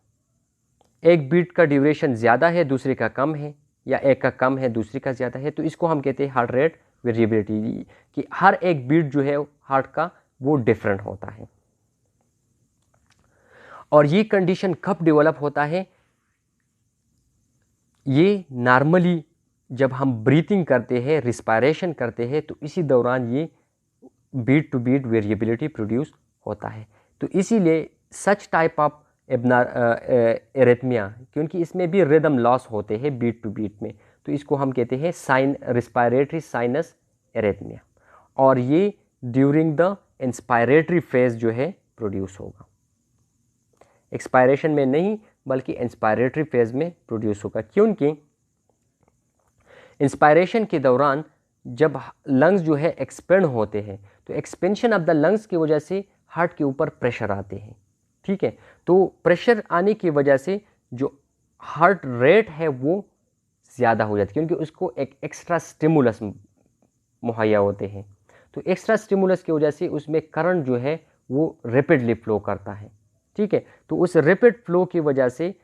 एक बीट का ड्यूरेशन ज़्यादा है दूसरे का कम है, या एक का कम है दूसरे का ज़्यादा है, तो इसको हम कहते हैं हार्ट रेट वेरिएबिलिटी, कि हर एक बीट जो है हार्ट का वो डिफरेंट होता है। और ये कंडीशन कब डेवलप होता है, ये नॉर्मली जब हम ब्रीथिंग करते हैं, रिस्पायरेशन करते हैं, तो इसी दौरान ये beat to beat variability produce होता है। तो इसीलिए सच टाइप ऑफ एरिथमिया, क्योंकि इसमें भी रिदम लॉस होते हैं बीट टू बीट में, तो इसको हम कहते हैं रिस्पायरेटरी साइनस एरिथमिया, और ये ड्यूरिंग द इंस्पायरेटरी फेज जो है प्रोड्यूस होगा। एक्सपायरेशन में नहीं बल्कि इंस्पायरेटरी फेज में प्रोड्यूस होगा, क्योंकि इंस्पायरेशन के दौरान जब लंग्स जो है एक्सपेंड होते हैं तो एक्सपेंशन ऑफ द लंग्स की वजह से हार्ट के ऊपर प्रेशर आते हैं। ठीक है, तो प्रेशर आने की वजह से जो हार्ट रेट है वो ज़्यादा हो जाती है, क्योंकि उसको एक एक्स्ट्रा स्टिमुलस मुहैया होते हैं। तो एक्स्ट्रा स्टिमुलस की वजह से उसमें करंट जो है वो रैपिडली फ्लो करता है। ठीक है, तो उस रैपिड फ्लो की वजह से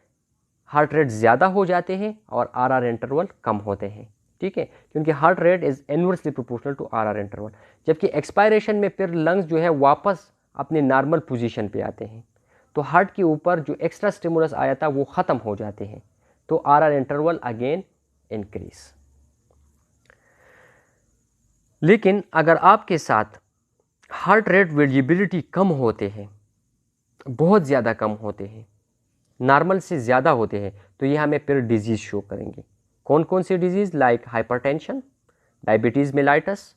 हार्ट रेट ज़्यादा हो जाते हैं और आर इंटरवल कम होते हैं। ठीक है, क्योंकि heart rate is inversely proportional to R interval. जबकि एक्सपायरेशन में फिर लंग्स जो है वापस अपने नॉर्मल पोजीशन पे आते हैं, तो हार्ट के ऊपर जो एक्स्ट्रा स्टिमुलस आया था वो ख़त्म हो जाते हैं, तो आर इंटरवल अगेन इंक्रीज। लेकिन अगर आपके साथ हार्ट रेट वेरिएबिलिटी कम होते हैं, बहुत ज़्यादा कम होते हैं, नॉर्मल से ज़्यादा होते हैं, तो ये हमें फिर डिजीज़ शो करेंगे। कौन कौन सी disease? Like hypertension, diabetes mellitus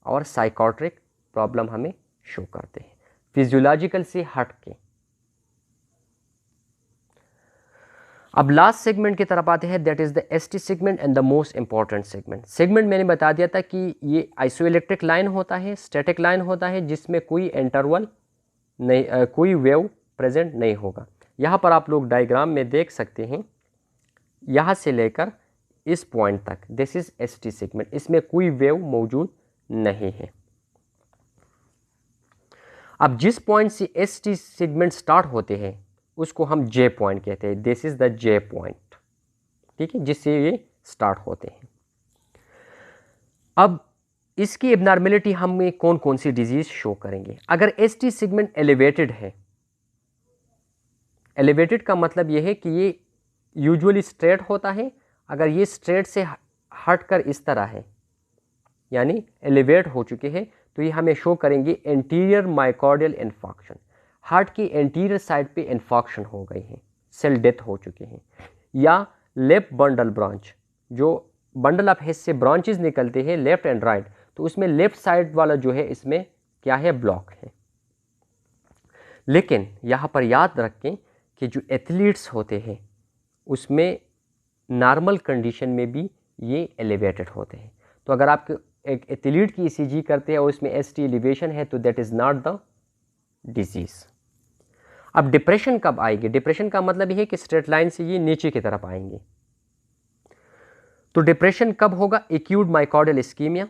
और साइकोट्रिक प्रॉब्लम हमें शो करते हैं, फिजियोलॉजिकल से हट के। अब लास्ट सेगमेंट की तरफ आते हैं, that is the ST segment and the most important segment. Segment मैंने बता दिया था कि ये आइसोइलेक्ट्रिक लाइन होता है, स्टैटिक लाइन होता है, जिसमें कोई इंटरवल नहीं, कोई वेव प्रेजेंट नहीं होगा। यहाँ पर आप लोग डायग्राम में देख सकते हैं, यहाँ से लेकर इस पॉइंट तक दिस इज एसटी सेगमेंट, इसमें कोई वेव मौजूद नहीं है। अब जिस पॉइंट से एसटी सेगमेंट स्टार्ट होते हैं उसको हम जे पॉइंट कहते हैं, this is the J point, ठीक है, जिससे ये स्टार्ट होते हैं। अब इसकी एबनॉर्मेलिटी हमें कौन कौन सी डिजीज शो करेंगे। अगर एसटी सेगमेंट एलिवेटेड है, एलिवेटेड का मतलब ये है कि ये यूजुअली स्ट्रेट होता है, अगर ये स्ट्रेट से हटकर इस तरह है यानी एलिवेट हो चुके हैं तो ये हमें शो करेंगे एंटीरियर माइकार्डियल इन्फॉक्शन, हार्ट की एंटीरियर साइड पे इन्फॉक्शन हो गई है, सेल डेथ हो चुके हैं। या लेफ्ट बंडल ब्रांच, जो बंडल ऑफ हेड से ब्रांचेस निकलते हैं लेफ्ट एंड राइट, तो उसमें लेफ्ट साइड वाला जो है इसमें क्या है, ब्लॉक है। लेकिन यहाँ पर याद रखें कि जो एथलीट्स होते हैं उसमें नॉर्मल कंडीशन में भी ये एलिवेटेड होते हैं। तो अगर आप एक एथलीट की ईसीजी करते हैं और उसमें एसटी एलिवेशन है तो that is not the disease. अब डिप्रेशन कब आएगी? डिप्रेशन का मतलब ये है कि स्ट्रेट लाइन से ये नीचे की तरफ आएंगे। तो डिप्रेशन कब होगा? Acute myocardial ischaemia,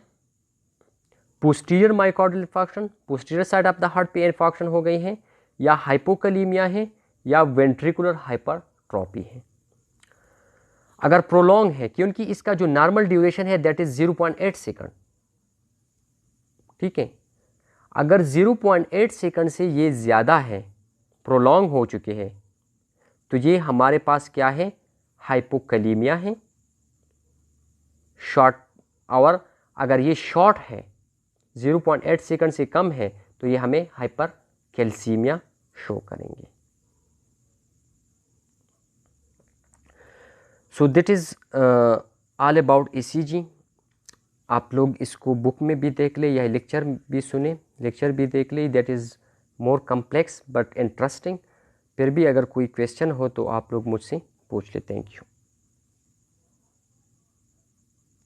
posterior myocardial infarction, posterior side of the heart पे इन्फॉक्शन हो गई है, या हाइपोकलीमिया है, या वेंट्रिकुलर हाइपरट्रॉपी है। अगर प्रोलॉन्ग है, क्योंकि इसका जो नॉर्मल ड्यूरेशन है दैट इज 0.8 सेकंड, ठीक है, अगर 0.8 सेकंड से ये ज़्यादा है, प्रोलॉन्ग हो चुके हैं, तो ये हमारे पास क्या है, हाइपोकलीमिया है, शॉर्ट। और अगर ये शॉर्ट है 0.8 सेकंड से कम है तो ये हमें हाइपर कैल्सीमिया शो करेंगे। So that is all about ECG. आप लोग इसको बुक में भी देख ले या लेक्चर भी सुने, लेक्चर भी देख ले, that is more complex but interesting. फिर भी अगर कोई क्वेश्चन हो तो आप लोग मुझसे पूछ ले। Thank you.